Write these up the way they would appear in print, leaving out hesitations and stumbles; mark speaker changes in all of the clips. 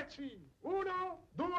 Speaker 1: Taxi! 1, 2...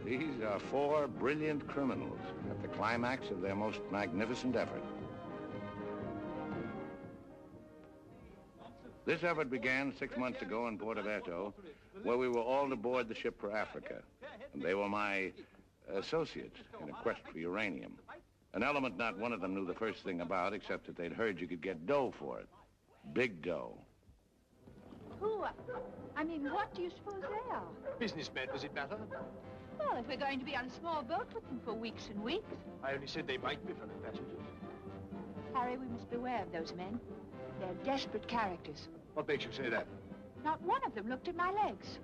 Speaker 2: These are 4 brilliant criminals at the climax of their most magnificent effort. This effort began 6 months ago in Porto, where we were all to board the ship for Africa. And they were my associates in a quest for uranium. An element not one of them knew the first thing about, except that they'd heard you could get dough for it. Big dough.
Speaker 3: Who? I mean, what do you suppose they are?
Speaker 1: Businessmen, does it matter?
Speaker 3: Well, if we're going to be on a small boat with them for weeks and weeks.
Speaker 1: I only said they might be fellow passengers.
Speaker 3: Harry, we must beware of those men. They're desperate characters.
Speaker 1: What makes you say that?
Speaker 3: Not one of them looked at my legs.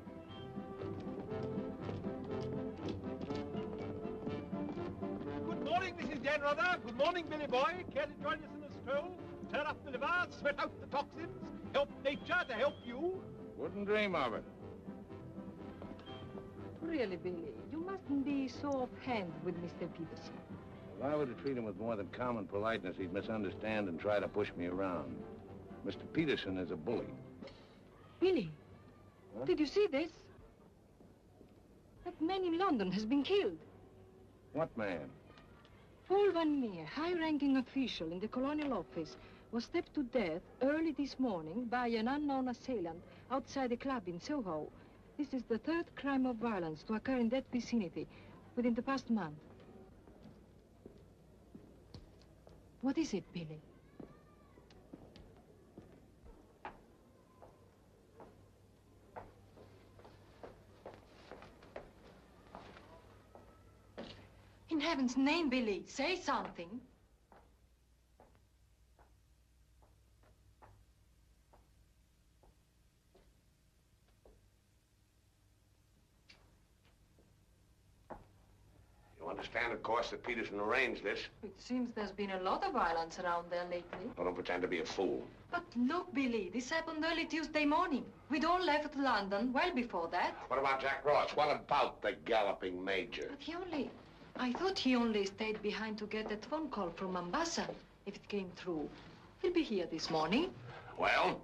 Speaker 1: Good morning, Mrs. Janrother. Good morning, Billy Boy. Care to join us in a stroll? Turn up the liver, sweat out the toxins, help nature to help you.
Speaker 2: Wouldn't dream of it.
Speaker 4: Really, Billy, you mustn't be so offhand with Mr. Peterson.
Speaker 2: If I were to treat him with more than common politeness, he'd misunderstand and try to push me around. Mr. Peterson is a bully.
Speaker 4: Billy,
Speaker 2: huh?
Speaker 4: Did you see this? That man in London has been killed.
Speaker 2: What man?
Speaker 4: Paul Van Meer, high-ranking official in the Colonial Office, was stabbed to death early this morning by an unknown assailant outside a club in Soho. This is the 3rd crime of violence to occur in that vicinity within the past month. What is it, Billy? In heaven's name, Billy, say something.
Speaker 2: You understand, of course, that Peterson arranged this.
Speaker 4: It seems there's been a lot of violence around there lately.
Speaker 2: Well, don't pretend to be a fool.
Speaker 4: But look, Billy, this happened early Tuesday morning. We'd all left London well before that.
Speaker 2: What about Jack Ross? What about the galloping major?
Speaker 4: But I thought he only stayed behind to get that phone call from Mombasa, if it came through. He'll be here this morning.
Speaker 2: Well?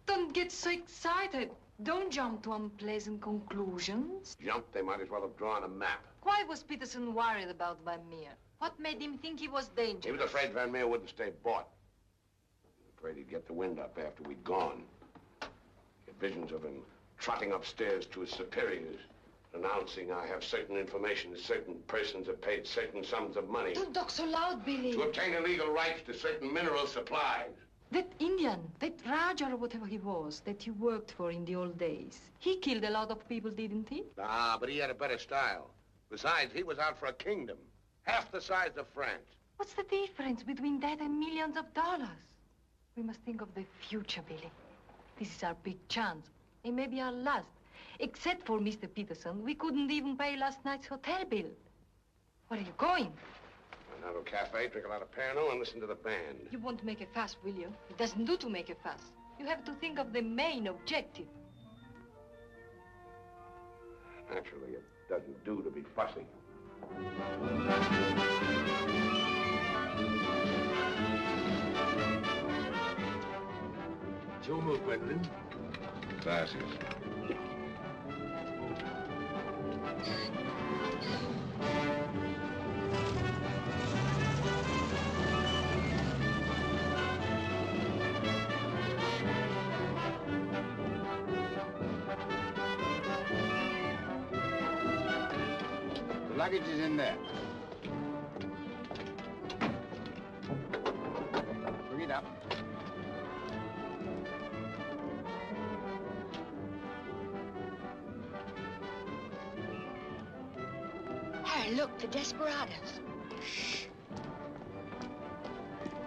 Speaker 4: Don't get so excited. Don't jump to unpleasant conclusions.
Speaker 2: Jump? They might as well have drawn a map.
Speaker 4: Why was Peterson worried about Van Meer? What made him think he was dangerous?
Speaker 2: He was afraid Van Meer wouldn't stay bought. Afraid he'd get the wind up after we'd gone. Get visions of him trotting upstairs to his superiors, announcing I have certain information that certain persons have paid certain sums of money.
Speaker 4: Don't talk so loud, Billy.
Speaker 2: To obtain illegal rights to certain mineral supplies.
Speaker 4: That Indian, that Raja or whatever he was, that you worked for in the old days, he killed a lot of people, didn't he?
Speaker 2: Ah, but he had a better style. Besides, he was out for a kingdom, half the size of France.
Speaker 4: What's the difference between that and millions of dollars? We must think of the future, Billy. This is our big chance. It may be our last. Except for Mr. Peterson, we couldn't even pay last night's hotel bill. Where are you going?
Speaker 2: Now to a cafe, drink a lot of Pernod, and listen to the band.
Speaker 4: You won't make a fuss, will you? It doesn't do to make a fuss. You have to think of the main objective.
Speaker 2: Naturally, it doesn't do to be fussy.
Speaker 1: It's your move, Gwendolyn.
Speaker 2: Glasses.
Speaker 5: The luggage is in there. Bring it up.
Speaker 3: Harry, look, the desperados.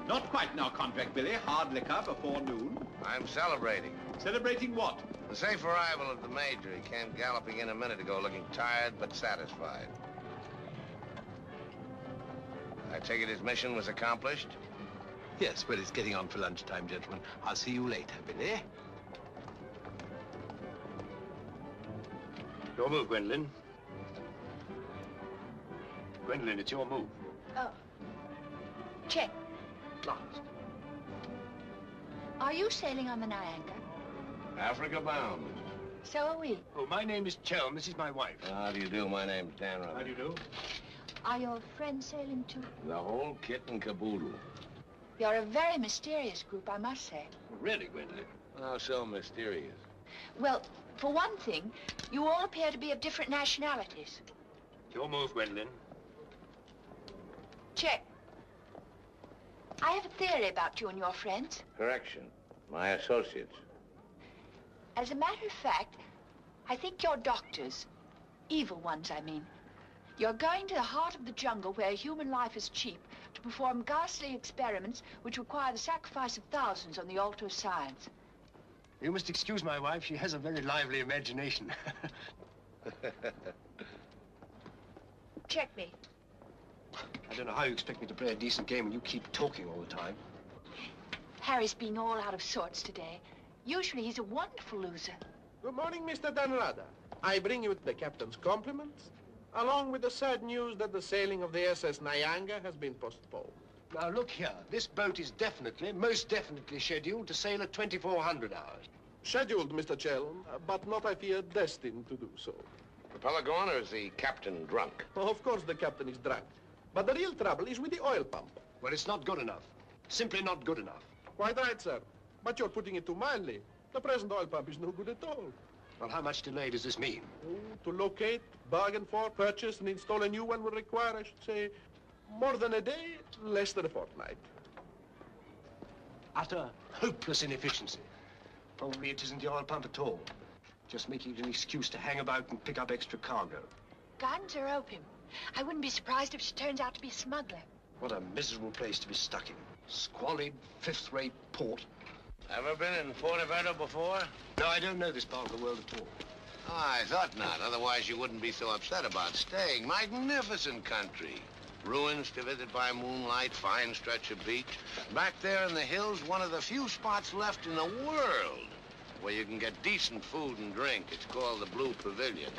Speaker 1: Not quite now, Convict Billy. Hard liquor before noon.
Speaker 2: I'm celebrating.
Speaker 1: Celebrating what?
Speaker 2: The safe arrival of the Major. He came galloping in a minute ago looking tired but satisfied. I take it his mission was accomplished?
Speaker 1: Yes, well, it's getting on for lunchtime, gentlemen. I'll see you later, Billy.
Speaker 5: Your move, Gwendolyn. Gwendolyn, it's your move.
Speaker 3: Oh. Check.
Speaker 5: Last.
Speaker 3: Are you sailing on the Niagara?
Speaker 2: Africa bound.
Speaker 3: So are we.
Speaker 5: Oh, my name is Chelm. This is my wife.
Speaker 2: How do you do? My name's Dan Rutherford.
Speaker 5: How do you do?
Speaker 3: Are your friends sailing too?
Speaker 2: The whole kit and caboodle.
Speaker 3: You're a very mysterious group, I must say.
Speaker 5: Really, Gwendolyn?
Speaker 2: How so mysterious?
Speaker 3: Well, for one thing, you all appear to be of different nationalities.
Speaker 5: Your move, Gwendolyn.
Speaker 3: Check. I have a theory about you and your friends.
Speaker 2: Correction. My associates.
Speaker 3: As a matter of fact, I think you're doctors. Evil ones, I mean. You're going to the heart of the jungle where human life is cheap to perform ghastly experiments which require the sacrifice of thousands on the altar of science.
Speaker 5: You must excuse my wife. She has a very lively imagination.
Speaker 3: Check me.
Speaker 5: I don't know how you expect me to play a decent game when you keep talking all the time.
Speaker 3: Harry's being all out of sorts today. Usually he's a wonderful loser.
Speaker 1: Good morning, Mr. Danrada. I bring you the captain's compliments, along with the sad news that the sailing of the SS Niagara has been postponed.
Speaker 5: Now, look here. This boat is definitely, most definitely scheduled to sail at 2400 hours.
Speaker 1: Scheduled, Mr. Chelm, but not, I fear, destined to do so.
Speaker 2: Propeller gone, or is the captain drunk?
Speaker 1: Of course the captain is drunk. But the real trouble is with the oil pump.
Speaker 5: Well, it's not good enough. Simply not good enough.
Speaker 1: Quite right, sir. But you're putting it too mildly. The present oil pump is no good at all.
Speaker 5: Well, how much delay does this mean?
Speaker 1: To locate, bargain for, purchase, and install a new one will require, I should say, more than a day, less than a fortnight.
Speaker 5: Utter, hopeless inefficiency. Probably it isn't the oil pump at all. Just making it an excuse to hang about and pick up extra cargo.
Speaker 3: Guns or opium? I wouldn't be surprised if she turns out to be a smuggler.
Speaker 5: What a miserable place to be stuck in. Squalid, fifth-rate port.
Speaker 2: Ever been in Porto before?
Speaker 5: No, I don't know this part of the world at all.
Speaker 2: Oh, I thought not. Otherwise, you wouldn't be so upset about staying. Magnificent country. Ruins to visit by moonlight, fine stretch of beach. Back there in the hills, one of the few spots left in the world where you can get decent food and drink. It's called the Blue Pavilion.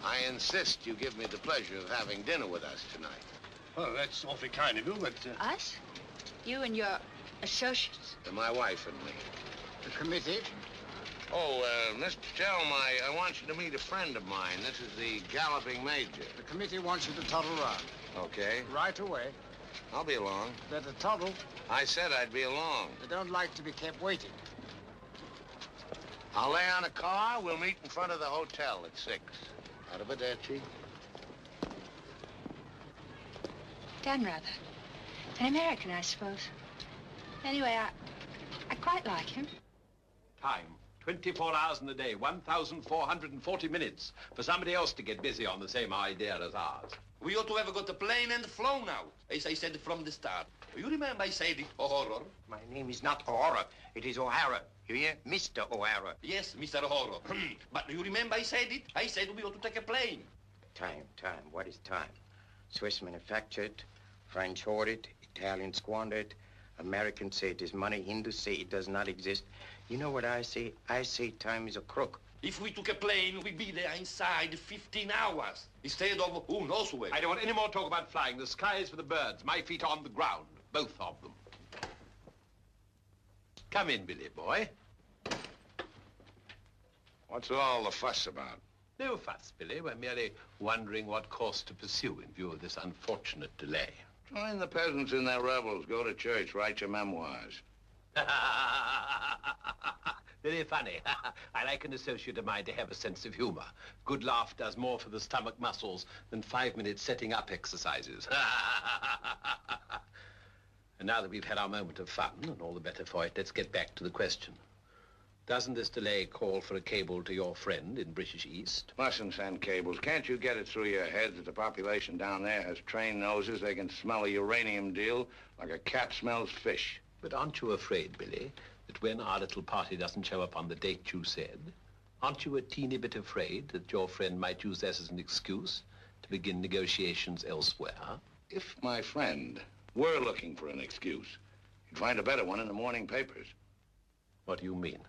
Speaker 2: I insist you give me the pleasure of having dinner with us tonight.
Speaker 5: Oh, that's awfully kind of you, but...
Speaker 3: Us? You and your associates?
Speaker 2: My wife and me.
Speaker 5: The committee?
Speaker 2: Oh, Mr. Chelm, I want you to meet a friend of mine. This is the Galloping Major.
Speaker 6: The committee wants you to toddle round.
Speaker 2: Okay.
Speaker 6: Right away.
Speaker 2: I'll be along.
Speaker 6: Better toddle.
Speaker 2: I said I'd be along.
Speaker 6: They don't like to be kept waiting.
Speaker 2: I'll lay on a car. We'll meet in front of the hotel at 6. Arrivederci.
Speaker 3: Dan rather. An American, I suppose. Anyway, I quite like him.
Speaker 1: Time. 24 hours in the day, 1,440 minutes for somebody else to get busy on the same idea as ours.
Speaker 7: We ought to have got a plane and flown out, as I said from the start. You remember I said it, O'Hara?
Speaker 6: My name is not O'Hara. It is O'Hara. You hear? Mr. O'Hara.
Speaker 7: Yes, Mr. O'Hara. But you remember I said it? I said we ought to take a plane.
Speaker 6: Time. What is time? Swiss manufactured, French hoard it, Italians squander it, Americans say it is money, Hindus say it does not exist. You know what I say? I say time is a crook.
Speaker 7: If we took a plane, we'd be there inside 15 hours. Instead of who knows where.
Speaker 1: I don't want any more talk about flying. The sky is for the birds. My feet on the ground. Both of them. Come in, Billy boy.
Speaker 2: What's all the fuss about?
Speaker 1: No fuss, Billy. We're merely wondering what course to pursue in view of this unfortunate delay.
Speaker 2: Join the peasants in their revels. Go to church. Write your memoirs.
Speaker 1: Very funny. I like an associate of mine to have a sense of humor. Good laugh does more for the stomach muscles than 5 minutes setting up exercises. And now that we've had our moment of fun, and all the better for it, let's get back to the question. Doesn't this delay call for a cable to your friend in British East?
Speaker 2: Mustn't send cables. Can't you get it through your heads that the population down there has trained noses? They can smell a uranium deal like a cat smells fish.
Speaker 1: But aren't you afraid, Billy, that when our little party doesn't show up on the date you said, aren't you a teeny bit afraid that your friend might use this as an excuse to begin negotiations elsewhere?
Speaker 2: If my friend were looking for an excuse, he'd find a better one in the morning papers.
Speaker 1: What do you mean?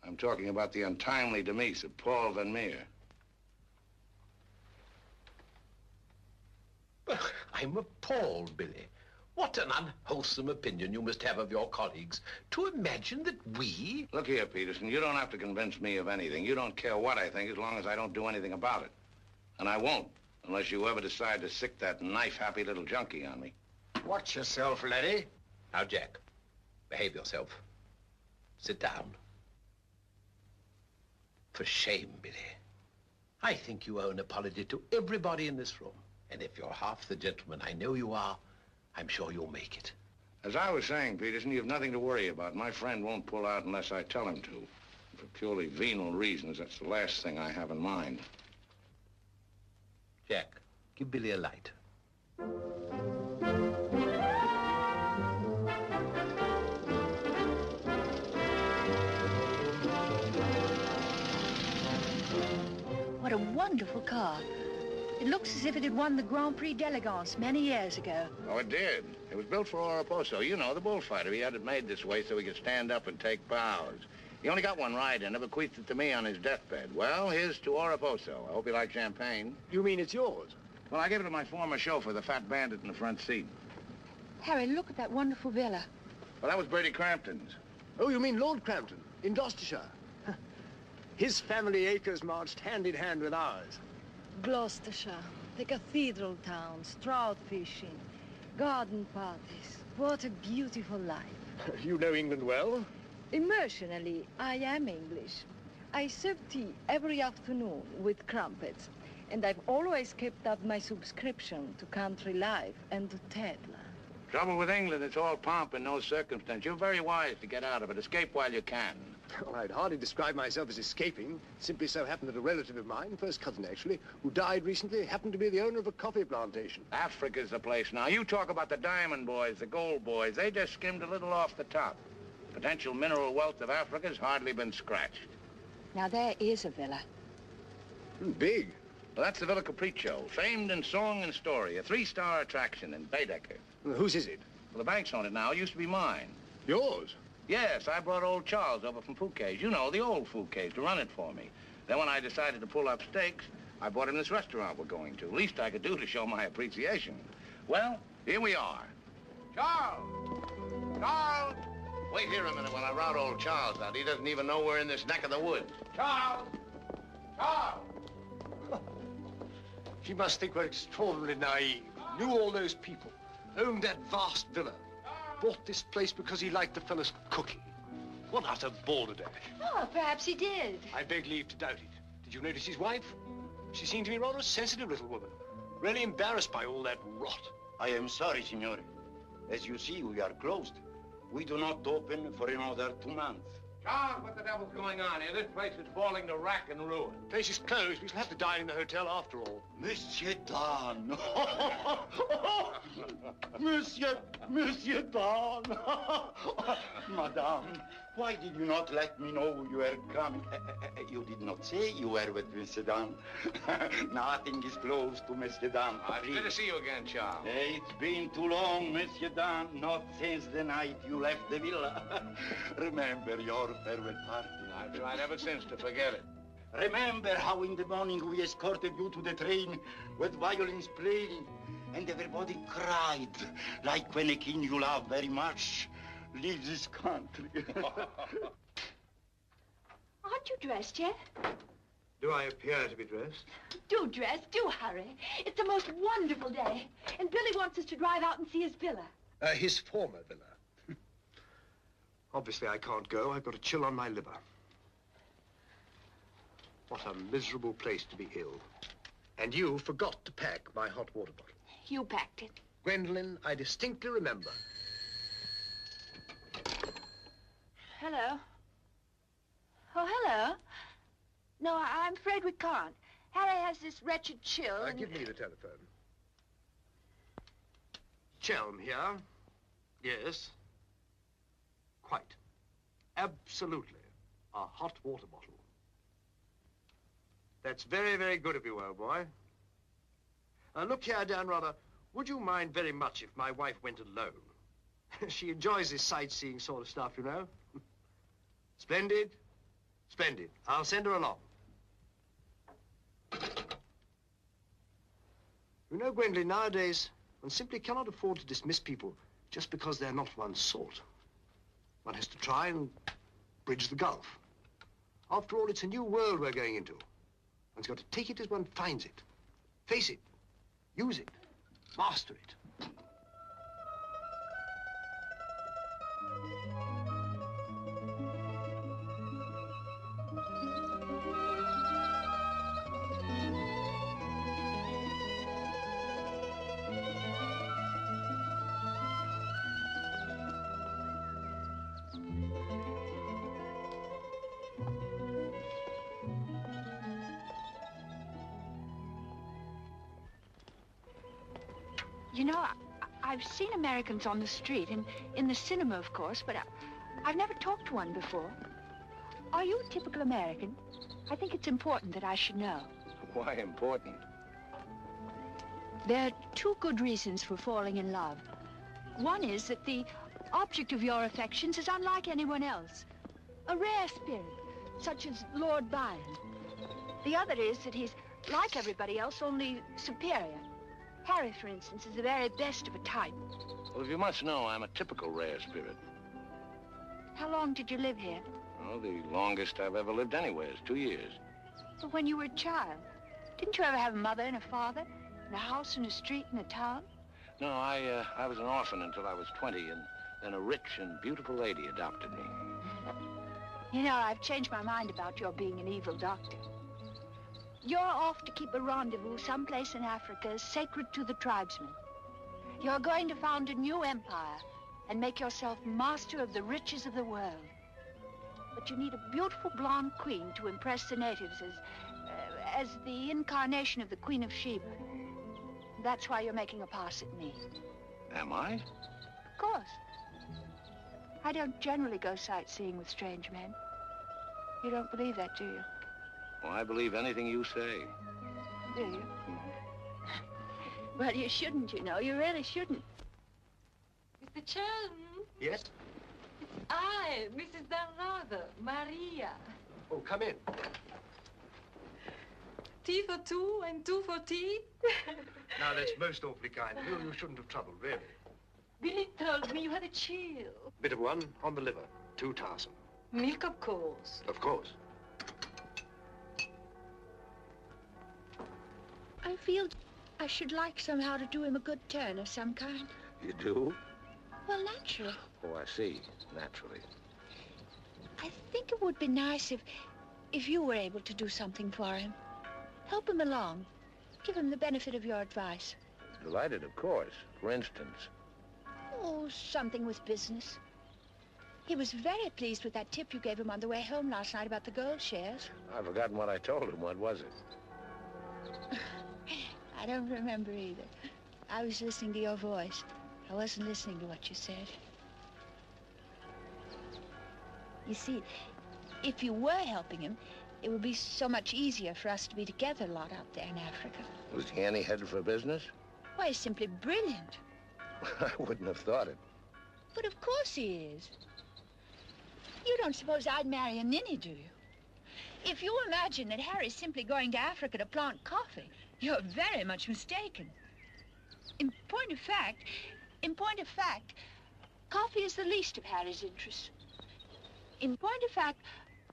Speaker 2: I'm talking about the untimely demise of Paul Van Meer.
Speaker 1: I'm appalled, Billy. What an unwholesome opinion you must have of your colleagues to imagine that we...
Speaker 2: Look here, Peterson, you don't have to convince me of anything. You don't care what I think as long as I don't do anything about it. And I won't, unless you ever decide to sick that knife-happy little junkie on me.
Speaker 5: Watch yourself, laddie.
Speaker 1: Now, Jack, behave yourself. Sit down. For shame, Billy. I think you owe an apology to everybody in this room. And if you're half the gentleman I know you are, I'm sure you'll make it.
Speaker 2: As I was saying, Peterson, you've nothing to worry about. My friend won't pull out unless I tell him to. For purely venal reasons, that's the last thing I have in mind.
Speaker 1: Jack, give Billy a light.
Speaker 3: What a wonderful car. It looks as if it had won the Grand Prix d'Elegance many years ago.
Speaker 2: Oh, it did. It was built for Oraposo. You know, the bullfighter. He had it made this way so he could stand up and take bows. He only got one ride and bequeathed it to me on his deathbed. Well, here's to Oraposo. I hope you like champagne.
Speaker 5: You mean it's yours?
Speaker 2: Well, I gave it to my former chauffeur, the fat bandit in the front seat.
Speaker 3: Harry, look at that wonderful villa.
Speaker 2: Well, that was Bertie Crampton's.
Speaker 5: Oh, you mean Lord Crampton, in Gloucestershire? His family acres marched hand in hand with ours.
Speaker 4: Gloucestershire, the cathedral towns, trout fishing, garden parties. What a beautiful life.
Speaker 5: You know England well?
Speaker 4: Emotionally, I am English. I serve tea every afternoon with crumpets, and I've always kept up my subscription to Country Life and to Tedler.
Speaker 2: Trouble with England, it's all pomp and no circumstance. You're very wise to get out of it. Escape while you can.
Speaker 5: Well, I'd hardly describe myself as escaping. Simply so happened that a relative of mine, first cousin actually, who died recently, happened to be the owner of a coffee plantation.
Speaker 2: Africa's the place now. You talk about the diamond boys, the gold boys. They just skimmed a little off the top. The potential mineral wealth of Africa's hardly been scratched.
Speaker 3: Now, there is a villa.
Speaker 5: Big.
Speaker 2: Well, that's the Villa Capriccio, famed in song and story, a 3-star attraction in Baedeker.
Speaker 5: Well, whose is it?
Speaker 2: Well, the bank's on it now. It used to be mine.
Speaker 5: Yours?
Speaker 2: Yes, I brought old Charles over from Fouquet's. You know, the old Fouquet's, to run it for me. Then when I decided to pull up stakes, I bought him this restaurant we're going to. Least I could do to show my appreciation. Well, here we are. Charles! Charles! Wait here a minute while I rout old Charles out. He doesn't even know we're in this neck of the woods. Charles! Charles!
Speaker 5: She must think we're extraordinarily naive. Knew all those people. Owned that vast villa. Bought this place because he liked the fellow's cooking. What utter balderdash.
Speaker 3: Oh, perhaps he did.
Speaker 5: I beg leave to doubt it. Did you notice his wife? She seemed to be rather a sensitive little woman. Really embarrassed by all that rot.
Speaker 6: I am sorry, signore. As you see, we are closed. We do not open for another 2 months.
Speaker 2: Charles, what the devil's going on here? This place is falling to rack and ruin.
Speaker 5: Place is closed. We shall have to dine in the hotel after all.
Speaker 6: Monsieur Don. Monsieur Don. Madame,
Speaker 8: Why did you not let me know you were coming? You did not say you were with Monsieur Dan. Nothing is close to Monsieur Dan.
Speaker 2: It's good to see you again, Charles.
Speaker 8: It's been too long, Monsieur Dan. Not since the night you left the villa. Remember your farewell party.
Speaker 2: I've tried ever since to forget it.
Speaker 8: Remember how in the morning we escorted you to the train with violins playing and everybody cried like when a king you love very much leaves his country.
Speaker 3: Aren't you dressed yet?
Speaker 5: Do I appear to be dressed?
Speaker 3: Do dress, do hurry. It's the most wonderful day. And Billy wants us to drive out and see his villa.
Speaker 5: His former villa. Obviously, I can't go. I've got a chill on my liver. What a miserable place to be ill. And you forgot to pack my hot water bottle.
Speaker 3: You packed it.
Speaker 5: Gwendolyn, I distinctly remember.
Speaker 3: Hello. Oh, hello. No, I'm afraid we can't. Harry has this wretched chill.
Speaker 5: Give me the telephone. Chelm here. Yes. Quite. Absolutely. A hot water bottle. That's very, very good of you, old boy. Look here, Dan, rather, would you mind very much if my wife went alone? She enjoys this sightseeing sort of stuff, you know. Splendid. Splendid. I'll send her along. You know, Gwendolyn, nowadays, one simply cannot afford to dismiss people just because they're not one's sort. One has to try and bridge the gulf. After all, it's a new world we're going into. One's got to take it as one finds it. Face it. Use it. Master it.
Speaker 3: You know, I've seen Americans on the street and in the cinema, of course, but I've never talked to one before. Are you a typical American? I think it's important that I should know.
Speaker 2: Why important?
Speaker 3: There are two good reasons for falling in love. One is that the object of your affections is unlike anyone else. A rare spirit, such as Lord Byron. The other is that he's like everybody else, only superior. Harry, for instance, is the very best of a type.
Speaker 2: Well, if you must know, I'm a typical rare spirit.
Speaker 3: How long did you live here?
Speaker 2: Oh, the longest I've ever lived anywhere is 2 years.
Speaker 3: But when you were a child, didn't you ever have a mother and a father? In a house, in a street, in a town?
Speaker 2: No, I was an orphan until I was 20, and then a rich and beautiful lady adopted me.
Speaker 3: You know, I've changed my mind about your being an evil doctor. You're off to keep a rendezvous someplace in Africa sacred to the tribesmen. You're going to found a new empire and make yourself master of the riches of the world. But you need a beautiful blonde queen to impress the natives as the incarnation of the Queen of Sheba. That's why you're making a pass at me.
Speaker 2: Am I?
Speaker 3: Of course. I don't generally go sightseeing with strange men. You don't believe that, do you?
Speaker 2: Well, I believe anything you say.
Speaker 3: Do you? Well, you shouldn't, you know. You really shouldn't.
Speaker 4: Mr. Chelm?
Speaker 5: Yes?
Speaker 4: It's I, Mrs. Dunrather, Maria.
Speaker 5: Oh, come in.
Speaker 4: Tea for two and two for tea?
Speaker 5: Now, that's most awfully kind of you. You shouldn't have troubled, really.
Speaker 4: Billy told me you had a chill.
Speaker 5: Bit of one on the liver. 2 tarsome.
Speaker 4: Milk, of course.
Speaker 5: Of course.
Speaker 3: I feel I should like somehow to do him a good turn of some kind.
Speaker 2: You do?
Speaker 3: Well, naturally.
Speaker 2: Oh, I see. Naturally.
Speaker 3: I think it would be nice if you were able to do something for him. Help him along. Give him the benefit of your advice.
Speaker 2: Delighted, of course. For instance.
Speaker 3: Oh, something with business. He was very pleased with that tip you gave him on the way home last night about the gold shares.
Speaker 2: I've forgotten what I told him. What was it?
Speaker 3: I don't remember either. I was listening to your voice. I wasn't listening to what you said. You see, if you were helping him, it would be so much easier for us to be together a lot out there in Africa.
Speaker 2: Was he any headed for business?
Speaker 3: Why, he's simply brilliant.
Speaker 2: I wouldn't have thought it.
Speaker 3: But of course he is. You don't suppose I'd marry a ninny, do you? If you imagine that Harry's simply going to Africa to plant coffee, you're very much mistaken. In point of fact, coffee is the least of Harry's interests. In point of fact,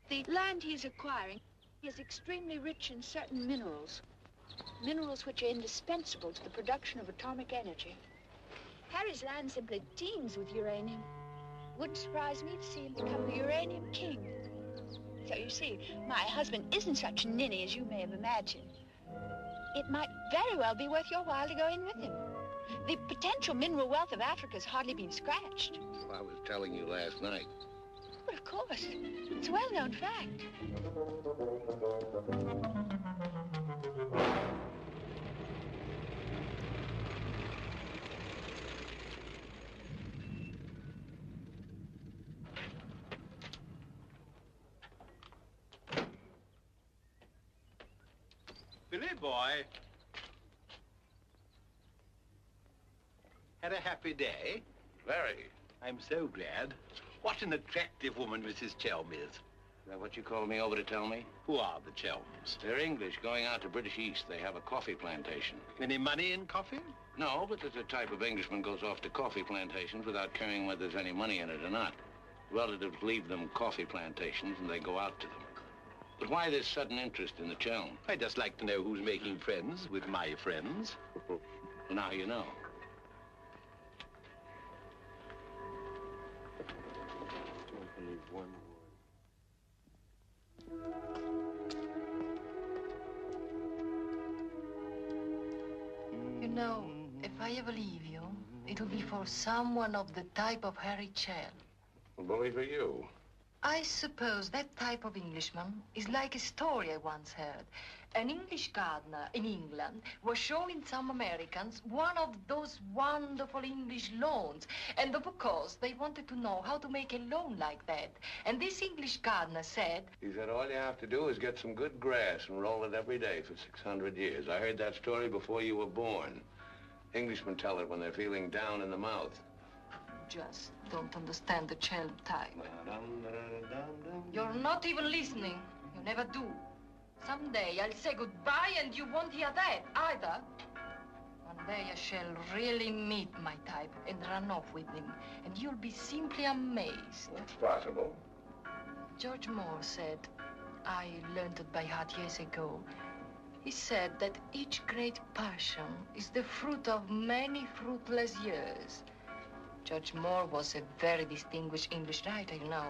Speaker 3: the land he's acquiring is extremely rich in certain minerals. Minerals which are indispensable to the production of atomic energy. Harry's land simply teems with uranium. Wouldn't surprise me to see him become the uranium king. So you see, my husband isn't such a ninny as you may have imagined. It might very well be worth your while to go in with him. The potential mineral wealth of Africa's hardly been scratched.
Speaker 2: Well, I was telling you last night.
Speaker 3: But of course, it's a well-known fact.
Speaker 1: Billy boy. Had a happy day?
Speaker 2: Very.
Speaker 1: I'm so glad. What an attractive woman Mrs. Chelm is.
Speaker 2: Is that what you called me over to tell me?
Speaker 1: Who are the Chelms?
Speaker 2: They're English, going out to British East. They have a coffee plantation.
Speaker 1: Any money in coffee?
Speaker 2: No, but there's a type of Englishman goes off to coffee plantations without caring whether there's any money in it or not. Relatives leave them coffee plantations and they go out to them. But why this sudden interest in the Chelm?
Speaker 1: I'd just like to know who's making friends with my friends.
Speaker 2: Well, now you know.
Speaker 6: Don't believe one word.
Speaker 9: You know, if I ever leave you, it'll be for someone of the type of Harry Chell.
Speaker 2: Well, bully for you.
Speaker 9: I suppose that type of Englishman is like a story I once heard. An English gardener in England was showing some Americans one of those wonderful English lawns. And of course, they wanted to know how to make a lawn like that. And this English gardener said...
Speaker 2: He said all you have to do is get some good grass and roll it every day for 600 years. I heard that story before you were born. Englishmen tell it when they're feeling down in the mouth.
Speaker 9: Just don't understand the Chell type. You're not even listening. You never do. Someday I'll say goodbye and you won't hear that either. One day I shall really meet my type and run off with him. And you'll be simply amazed.
Speaker 2: That's possible.
Speaker 9: George Moore said, I learned it by heart years ago. He said that each great passion is the fruit of many fruitless years. George Moore was a very distinguished English writer, you know.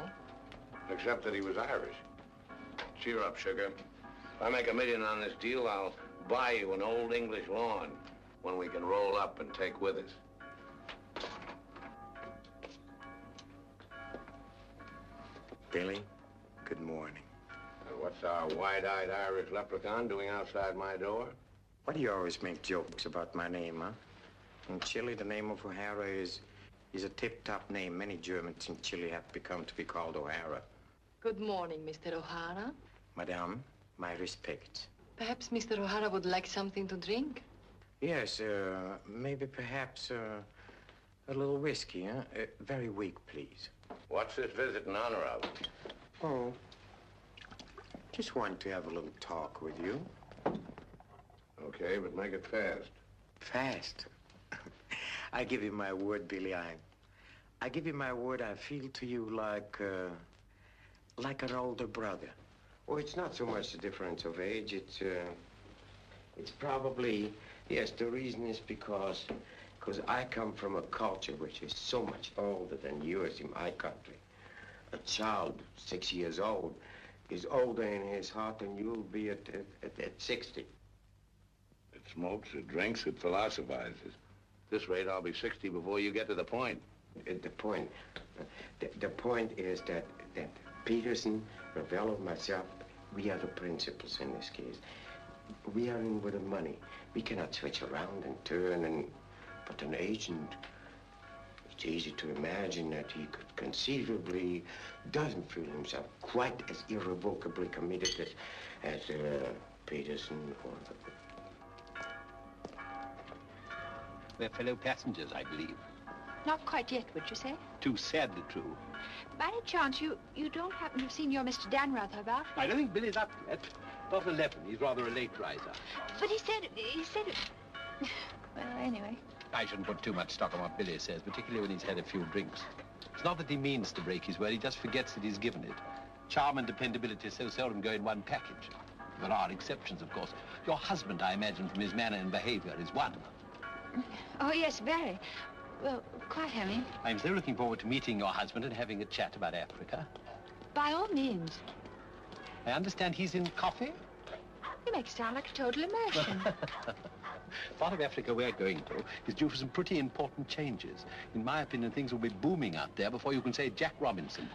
Speaker 2: Except that he was Irish. Cheer up, sugar. If I make $1 million on this deal, I'll buy you an old English lawn, one we can roll up and take with us.
Speaker 6: Billy, good morning.
Speaker 2: What's our wide-eyed Irish leprechaun doing outside my door?
Speaker 6: Why do you always make jokes about my name, huh? In Chile, the name of O'Hara is a tip-top name. Many Germans in Chile have become to be called O'Hara.
Speaker 9: Good morning, Mr. O'Hara.
Speaker 6: Madame, my respects.
Speaker 9: Perhaps Mr. O'Hara would like something to drink?
Speaker 6: Yes, maybe perhaps a little whiskey, huh? Very weak, please.
Speaker 2: What's this visit in honor of?
Speaker 6: Oh, just wanted to have a little talk with you.
Speaker 2: Okay, but make it fast.
Speaker 6: Fast? I give you my word, Billy. I give you my word. I feel to you like an older brother.
Speaker 10: Oh, it's not so much the difference of age. It's probably, yes, the reason is because I come from a culture which is so much older than yours in my country. A child 6 years old is older in his heart than you'll be at 60.
Speaker 2: It smokes, it drinks, it philosophizes. At this rate, I'll be 60 before you get to the point.
Speaker 10: The point is that Peterson, Ravello, myself, we are the principals in this case. We are in with the money. We cannot switch around and turn but an agent, it's easy to imagine that he could conceivably doesn't feel himself quite as irrevocably committed as Peterson or...
Speaker 1: We're fellow passengers, I believe.
Speaker 3: Not quite yet, would you say?
Speaker 1: Too sadly true.
Speaker 3: By any chance, you don't happen to have seen your Mr. Danrather about?
Speaker 1: I don't think Billy's up yet. Not 11. He's rather a late riser.
Speaker 3: But he said it... Well, anyway.
Speaker 1: I shouldn't put too much stock on what Billy says, particularly when he's had a few drinks. It's not that he means to break his word, he just forgets that he's given it. Charm and dependability so seldom go in one package. There are exceptions, of course. Your husband, I imagine, from his manner and behavior, is one.
Speaker 3: Oh, yes, very. Well, quite, I mean.
Speaker 1: I'm so looking forward to meeting your husband and having a chat about Africa.
Speaker 3: By all means.
Speaker 1: I understand he's in coffee?
Speaker 3: You make it sound like a total immersion.
Speaker 1: Part of Africa we're going to is due for some pretty important changes. In my opinion, things will be booming out there before you can say Jack Robinson.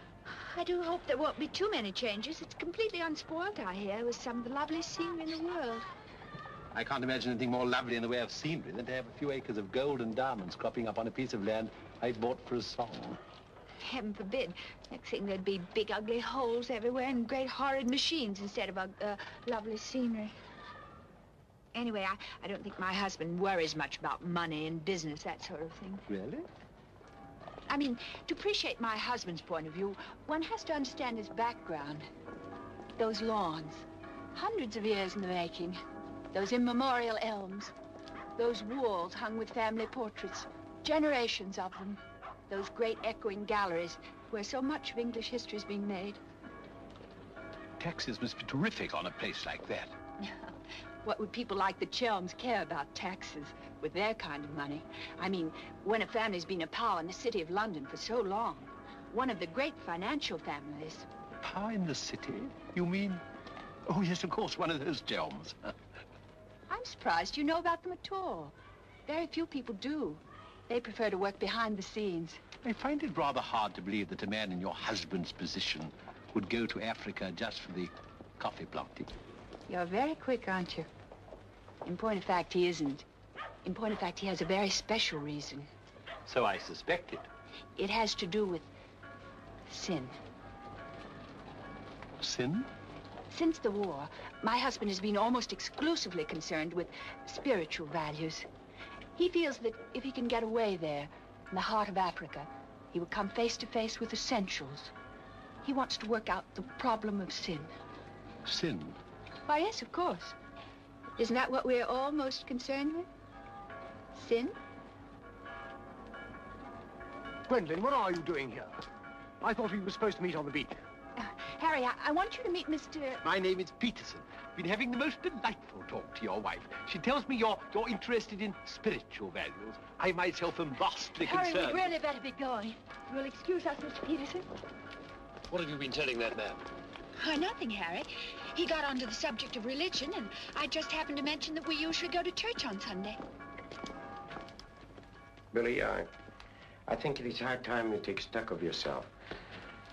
Speaker 3: I do hope there won't be too many changes. It's completely unspoiled, I hear, with some of the loveliest scenery in the world.
Speaker 1: I can't imagine anything more lovely in the way of scenery than to have a few acres of gold and diamonds cropping up on a piece of land I bought for a song.
Speaker 3: Heaven forbid. Next thing there'd be big, ugly holes everywhere and great, horrid machines instead of lovely scenery. Anyway, I don't think my husband worries much about money and business, that sort of thing.
Speaker 1: Really?
Speaker 3: I mean, to appreciate my husband's point of view, one has to understand his background. Those lawns, hundreds of years in the making. Those immemorial elms. Those walls hung with family portraits. Generations of them. Those great echoing galleries where so much of English history is being made.
Speaker 1: Taxes must be terrific on a place like that.
Speaker 3: What would people like the Chelms care about taxes with their kind of money? I mean, when a family's been a power in the city of London for so long, one of the great financial families.
Speaker 1: Power in the city? You mean? Oh, yes, of course, one of those Chelms.
Speaker 3: I'm surprised you know about them at all. Very few people do. They prefer to work behind the scenes.
Speaker 1: I find it rather hard to believe that a man in your husband's position would go to Africa just for the coffee planting.
Speaker 3: You're very quick, aren't you? In point of fact, he isn't. In point of fact, he has a very special reason.
Speaker 1: So I suspected.
Speaker 3: It has to do with sin.
Speaker 1: Sin?
Speaker 3: Since the war, my husband has been almost exclusively concerned with spiritual values. He feels that if he can get away there, in the heart of Africa, he will come face to face with essentials. He wants to work out the problem of sin.
Speaker 1: Sin?
Speaker 3: Why, yes, of course. Isn't that what we're all most concerned with? Sin?
Speaker 5: Gwendolyn, what are you doing here? I thought we were supposed to meet on the beach.
Speaker 3: Harry, I want you to meet Mr...
Speaker 1: My name is Peterson. Been having the most delightful talk to your wife. She tells me you're interested in spiritual values. I myself am vastly concerned.
Speaker 3: Harry, we'd really better be going. You'll excuse us, Mr. Peterson?
Speaker 1: What have you been telling that man?
Speaker 3: Nothing, Harry. He got onto the subject of religion, and I just happened to mention that we usually go to church on Sunday.
Speaker 10: Billy, I think it is high time you take stock of yourself.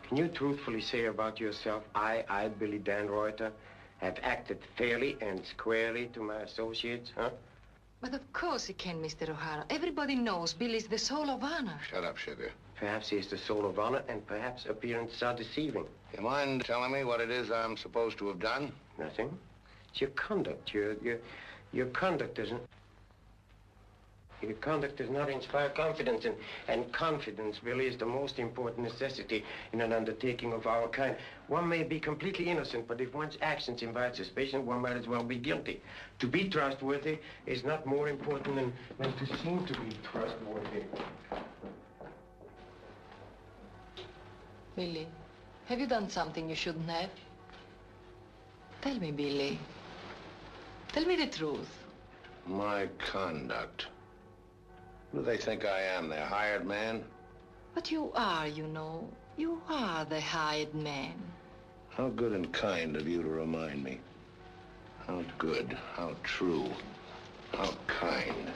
Speaker 10: Can you truthfully say about yourself, I, Billy Danreuter, have acted fairly and squarely to my associates, huh?
Speaker 9: But of course he can, Mr. O'Hara. Everybody knows Billy's the soul of honor.
Speaker 2: Shut up, sugar.
Speaker 10: Perhaps he is the soul of honor, and perhaps appearances are deceiving.
Speaker 2: You mind telling me what it is I'm supposed to have done?
Speaker 10: Nothing. It's your conduct. Your conduct doesn't... Your conduct does not inspire confidence, and confidence, Billy, is the most important necessity in an undertaking of our kind. One may be completely innocent, but if one's actions invite suspicion, one might as well be guilty. To be trustworthy is not more important than to seem to be trustworthy.
Speaker 9: Billy, have you done something you shouldn't have? Tell me, Billy. Tell me the truth.
Speaker 2: My conduct. Who do they think I am, their hired man?
Speaker 9: But you are, you know. You are the hired man.
Speaker 2: How good and kind of you to remind me. How good, how true, how kind.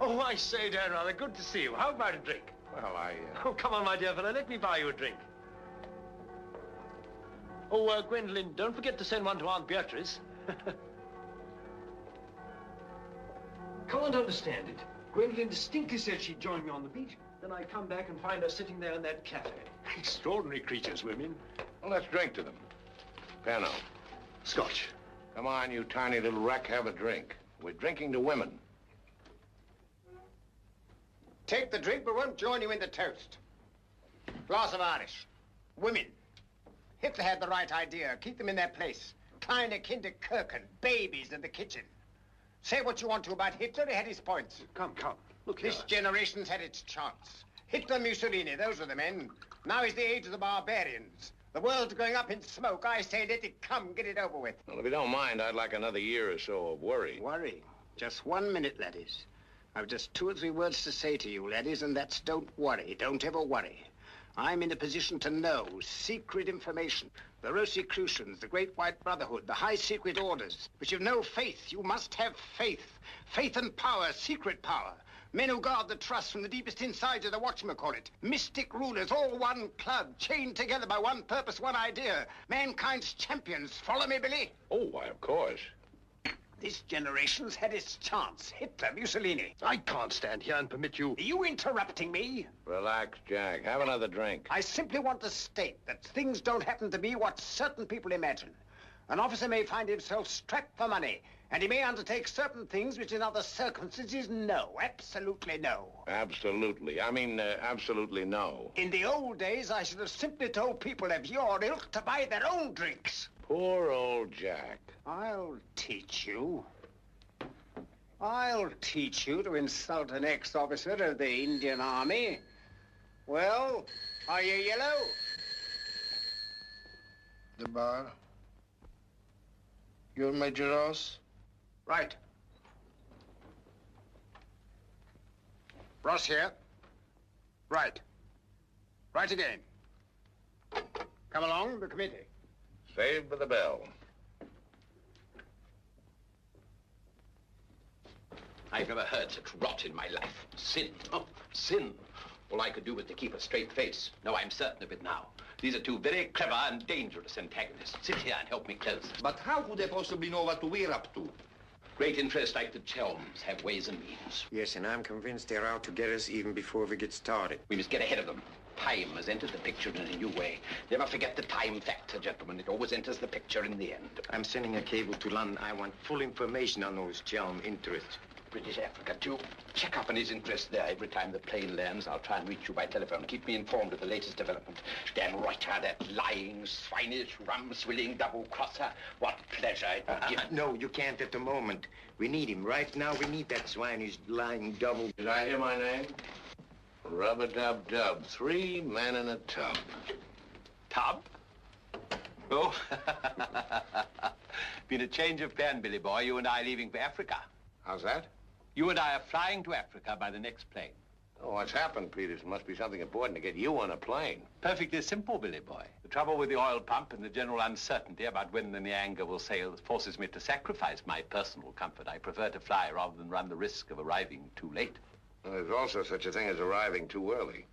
Speaker 11: Oh, I say, Dan, rather good to see you. How about a drink?
Speaker 2: Well,
Speaker 11: Oh, come on, my dear fellow. Let me buy you a drink. Oh, Gwendolyn, don't forget to send one to Aunt Beatrice.
Speaker 5: Can't understand it. Gwendolyn distinctly said she'd join me on the beach. Then I come back and find her sitting there in that cafe.
Speaker 11: Extraordinary creatures, women.
Speaker 2: Well, let's drink to them. Pano.
Speaker 5: Scotch.
Speaker 2: Come on, you tiny little wreck, have a drink. We're drinking to women.
Speaker 6: Take the drink, but won't join you in the toast. Glass of Irish. Women. Hitler had the right idea. Keep them in their place. Kleine Kinderkirchen, babies in the kitchen. Say what you want to about Hitler, he had his points.
Speaker 5: Come. Look here.
Speaker 6: This generation's had its chance. Hitler, Mussolini, those are the men. Now is the age of the barbarians. The world's going up in smoke. I say let it come, get it over with.
Speaker 2: Well, if you don't mind, I'd like another year or so of worry.
Speaker 6: Worry? Just 1 minute, laddies. I've just 2 or 3 words to say to you, laddies, and that's don't worry. Don't ever worry. I'm in a position to know secret information. The Rosicrucians, the Great White Brotherhood, the high secret orders. But you've no faith. You must have faith. Faith and power, secret power. Men who guard the trust from the deepest insides of the whatchamacallit. Mystic rulers, all one club, chained together by one purpose, one idea. Mankind's champions. Follow me, Billy?
Speaker 2: Oh, why, of course.
Speaker 6: This generation's had its chance. Hitler, Mussolini.
Speaker 5: I can't stand here and permit you...
Speaker 6: Are you interrupting me?
Speaker 2: Relax, Jack. Have another drink.
Speaker 6: I simply want to state that things don't happen to be what certain people imagine. An officer may find himself strapped for money, and he may undertake certain things which in other circumstances, no. Absolutely no.
Speaker 2: Absolutely. I mean, absolutely no.
Speaker 6: In the old days, I should have simply told people of your ilk to buy their own drinks.
Speaker 2: Poor old Jack.
Speaker 6: I'll teach you. I'll teach you to insult an ex-officer of the Indian Army. Well, are you yellow?
Speaker 12: The bar. You're Major Ross?
Speaker 6: Right. Ross here. Right. Right again. Come along, the committee.
Speaker 2: Saved by the bell.
Speaker 1: I've never heard such rot in my life. Sin. Oh, sin. All I could do was to keep a straight face. No, I'm certain of it now. These are 2 very clever and dangerous antagonists. Sit here and help me close.
Speaker 7: But how could they possibly know what we're up to?
Speaker 1: Great interests like the Chelms have ways and means.
Speaker 10: Yes, and I'm convinced they're out to get us even before we get started.
Speaker 1: We must get ahead of them. Time has entered the picture in a new way. Never forget the time factor, gentlemen. It always enters the picture in the end.
Speaker 10: I'm sending a cable to London. I want full information on those Chelm interests.
Speaker 1: British Africa, too. Check up on his interest there. Every time the plane lands, I'll try and reach you by telephone. Keep me informed of the latest development. Dan Reuter, that lying, swinish, rum-swilling double-crosser. What pleasure it would give.
Speaker 10: No, you can't at the moment. We need him. Right now, we need that swinish, lying double...
Speaker 2: Did I hear my name? Rub-a-dub-dub. 3 men in a tub.
Speaker 1: Tub? Oh. Been a change of plan, Billy boy. You and I are leaving for Africa.
Speaker 2: How's that?
Speaker 1: You and I are flying to Africa by the next plane.
Speaker 2: Oh, what's happened, Peters? Must be something important to get you on a plane.
Speaker 1: Perfectly simple, Billy boy. The trouble with the oil pump and the general uncertainty about when the Nyanga will sail forces me to sacrifice my personal comfort. I prefer to fly rather than run the risk of arriving too late.
Speaker 2: Well, there's also such a thing as arriving too early.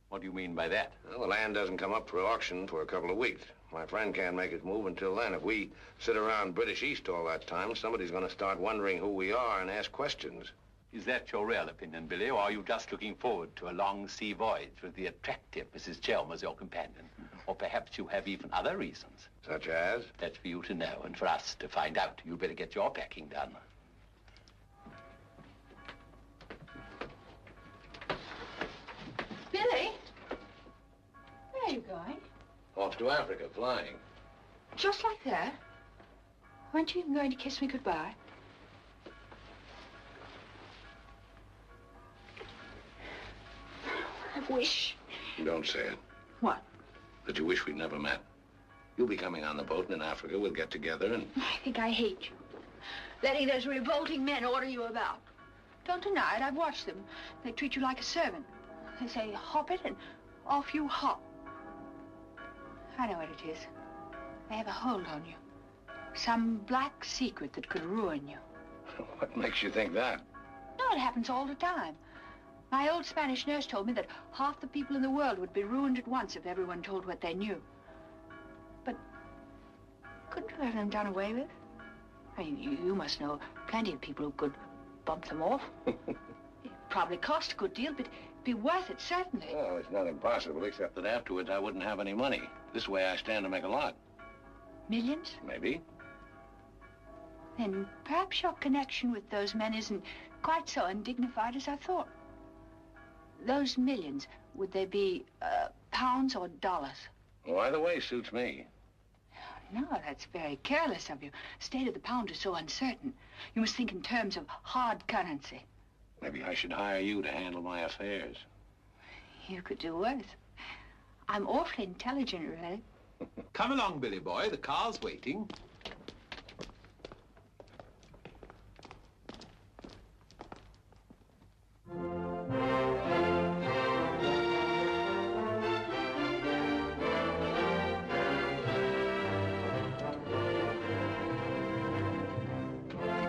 Speaker 1: What do you mean by that?
Speaker 2: Well, the land doesn't come up for auction for a couple of weeks. My friend can't make his move until then. If we sit around British East all that time, somebody's going to start wondering who we are and ask questions.
Speaker 1: Is that your real opinion, Billy, or are you just looking forward to a long sea voyage with the attractive Mrs. Chelm as your companion? Or perhaps you have even other reasons.
Speaker 2: Such as?
Speaker 1: That's for you to know and for us to find out. You'd better get your packing done.
Speaker 3: Billy? Where are you going?
Speaker 2: Off to Africa, flying.
Speaker 3: Just like that? Weren't you even going to kiss me goodbye? I wish.
Speaker 2: Don't say it.
Speaker 3: What?
Speaker 2: That you wish we'd never met. You'll be coming on the boat, and in Africa we'll get together and...
Speaker 3: I think I hate you. Letting those revolting men order you about. Don't deny it, I've watched them. They treat you like a servant. They say, hop it, and off you hop. I know what it is. They have a hold on you. Some black secret that could ruin you.
Speaker 2: What makes you think that?
Speaker 3: No, it happens all the time. My old Spanish nurse told me that half the people in the world would be ruined at once if everyone told what they knew. But couldn't you have them done away with? I mean, you must know plenty of people who could bump them off. It probably cost a good deal, but it'd be worth it, certainly.
Speaker 2: Well, it's not impossible, except that afterwards I wouldn't have any money. This way I stand to make a lot.
Speaker 3: Millions?
Speaker 2: Maybe.
Speaker 3: Then perhaps your connection with those men isn't quite so undignified as I thought. Those millions, would they be pounds or dollars?
Speaker 2: Well, either way suits me.
Speaker 3: No, that's very careless of you. The state of the pound is so uncertain. You must think in terms of hard currency.
Speaker 2: Maybe I should hire you to handle my affairs.
Speaker 3: You could do worse. I'm awfully intelligent, really.
Speaker 1: Come along, Billy boy. The car's waiting.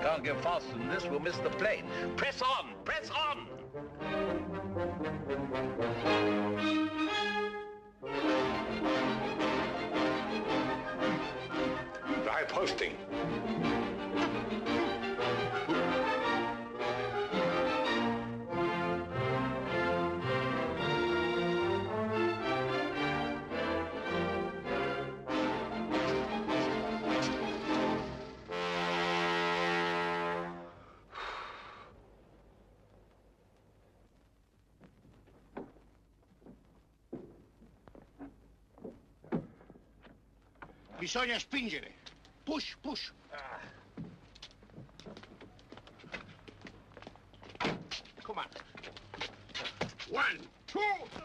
Speaker 7: Can't go faster than this, we'll miss the plane. Press on! Press on!
Speaker 2: Dry posting.
Speaker 8: Bisogna spingere. Push, push. Come on. 1, 2, 3.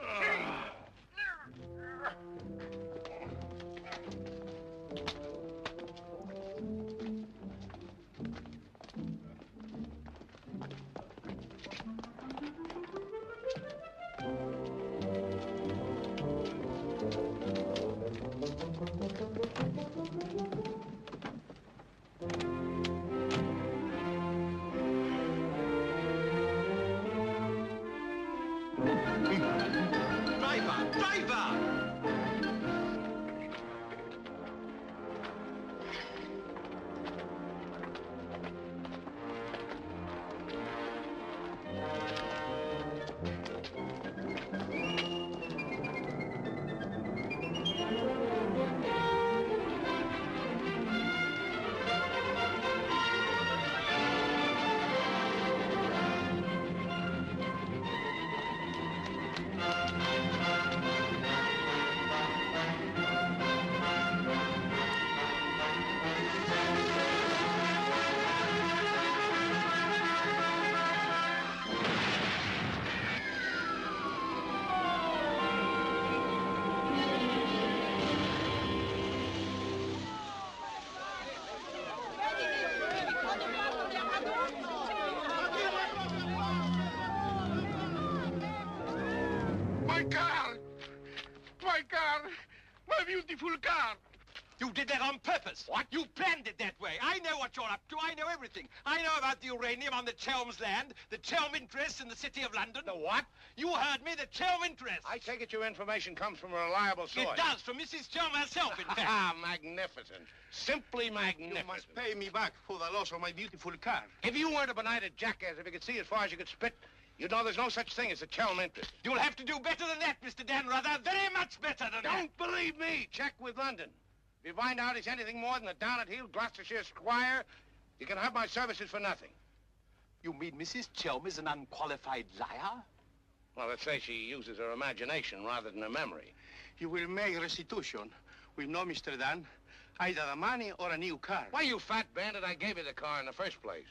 Speaker 7: Beautiful car. You did that on purpose. What? You planned it that way. I know what you're up to. I know everything. I know about the uranium on the Chelm's land, the Chelm interests in the City of London.
Speaker 2: The what?
Speaker 7: You heard me, the Chelm interests.
Speaker 2: I take it your information comes from a reliable source.
Speaker 7: It does, from Mrs. Chelm herself, in fact.
Speaker 2: Ah, magnificent. Simply magnificent.
Speaker 8: You must pay me back for the loss of my beautiful car.
Speaker 2: If you weren't a benighted jackass, if you could see as far as you could spit, you'd know there's no such thing as a Chelm interest.
Speaker 7: You'll have to do better than that, Mr. Danrother. Very much better than that.
Speaker 2: Don't believe me. Check with London. If you find out he's anything more than a down-at-heel Gloucestershire squire, you can have my services for nothing.
Speaker 1: You mean Mrs. Chelm is an unqualified liar?
Speaker 2: Well, let's say she uses her imagination rather than her memory.
Speaker 8: You will make restitution. We know, Mr. Dan, either the money or a new car.
Speaker 2: Why, you fat bandit, I gave you the car in the first place.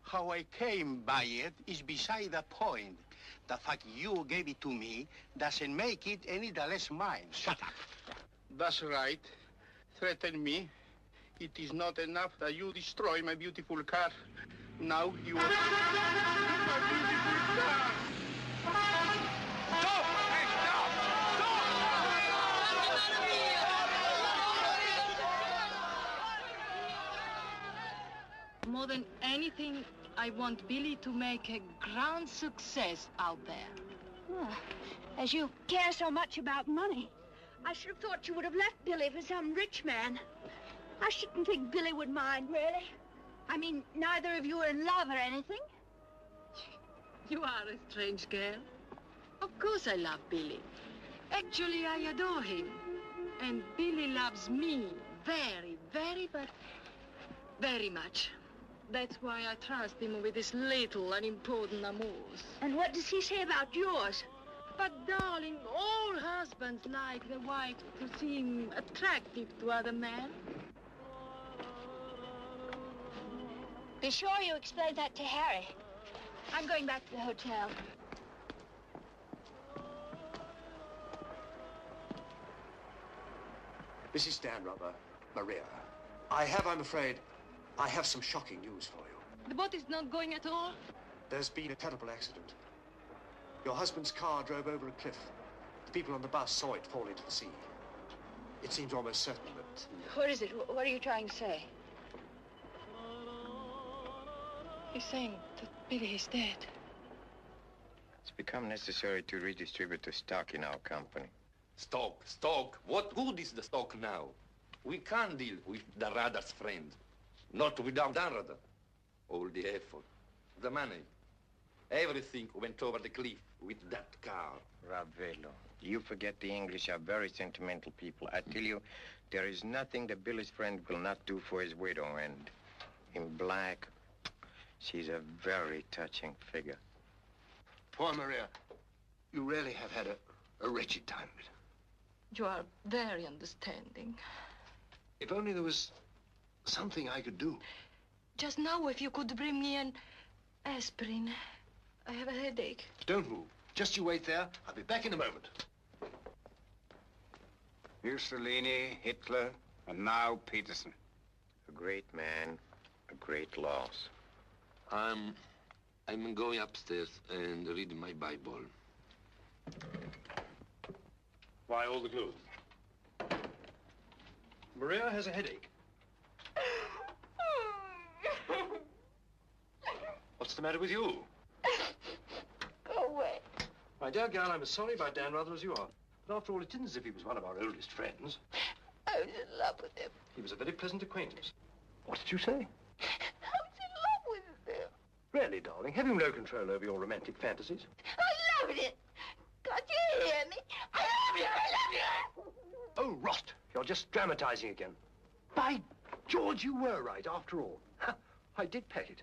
Speaker 8: How I came by it is beside the point. The fact you gave it to me doesn't make it any the less mine.
Speaker 2: Shut up.
Speaker 8: That's right. Threaten me. It is not enough that you destroy my beautiful car. Now you are... my beautiful car.
Speaker 7: Stop! Hey, stop!
Speaker 4: More than anything,
Speaker 9: I want Billy to make a grand success out there.
Speaker 3: Well, as you care so much about money, I should have thought you would have left Billy for some rich man. I shouldn't think Billy would mind, really. I mean, neither of you are in love or anything.
Speaker 9: You are a strange girl. Of course I love Billy. Actually, I adore him. And Billy loves me very, very much. That's why I trust him with his little unimportant amours.
Speaker 3: And what does he say about yours?
Speaker 9: But, darling, all husbands like their wife to seem attractive to other men.
Speaker 3: Be sure you explain that to Harry. I'm going back to the hotel.
Speaker 5: Mrs. Stanrubber, Maria, I'm afraid, I have some shocking news for you.
Speaker 9: The boat is not going at all?
Speaker 5: There's been a terrible accident. Your husband's car drove over a cliff. The people on the bus saw it fall into the sea. It seems almost certain that...
Speaker 3: What is it? What are you trying to say?
Speaker 9: He's saying that Billy is dead.
Speaker 10: It's become necessary to redistribute the stock in our company.
Speaker 13: Stock. What good is the stock now? We can't deal with the radar's friend. Not without the radar. All the effort, the money, everything went over the cliff with that car.
Speaker 10: Ravello, you forget the English are very sentimental people. I tell you, there is nothing that Billy's friend will not do for his widow, and in black, she's a very touching figure.
Speaker 5: Poor Maria, you really have had a wretched time of it.
Speaker 9: You are very understanding.
Speaker 5: If only there was something I could do.
Speaker 9: Just now, if you could bring me an aspirin. I have a headache.
Speaker 5: Don't move. Just you wait there. I'll be back in a moment.
Speaker 6: Mussolini, Hitler, and now Peterson.
Speaker 10: A great man, a great loss.
Speaker 13: I'm going upstairs and reading my Bible.
Speaker 11: Why all the clothes?
Speaker 5: Maria has a headache. What's the matter with you?
Speaker 3: Go away.
Speaker 5: My dear girl, I'm as sorry about Dan rather as you are. But after all, it isn't as if he was one of our oldest friends.
Speaker 3: I was in love with him.
Speaker 5: He was a very pleasant acquaintance. What did you say?
Speaker 3: I was in love with him.
Speaker 5: Really, darling, have you no control over your romantic fantasies?
Speaker 3: I loved it. Can't you hear me? I love you. I love you.
Speaker 5: Oh, rot. You're just dramatizing again. By George, you were right, after all. I did pet it.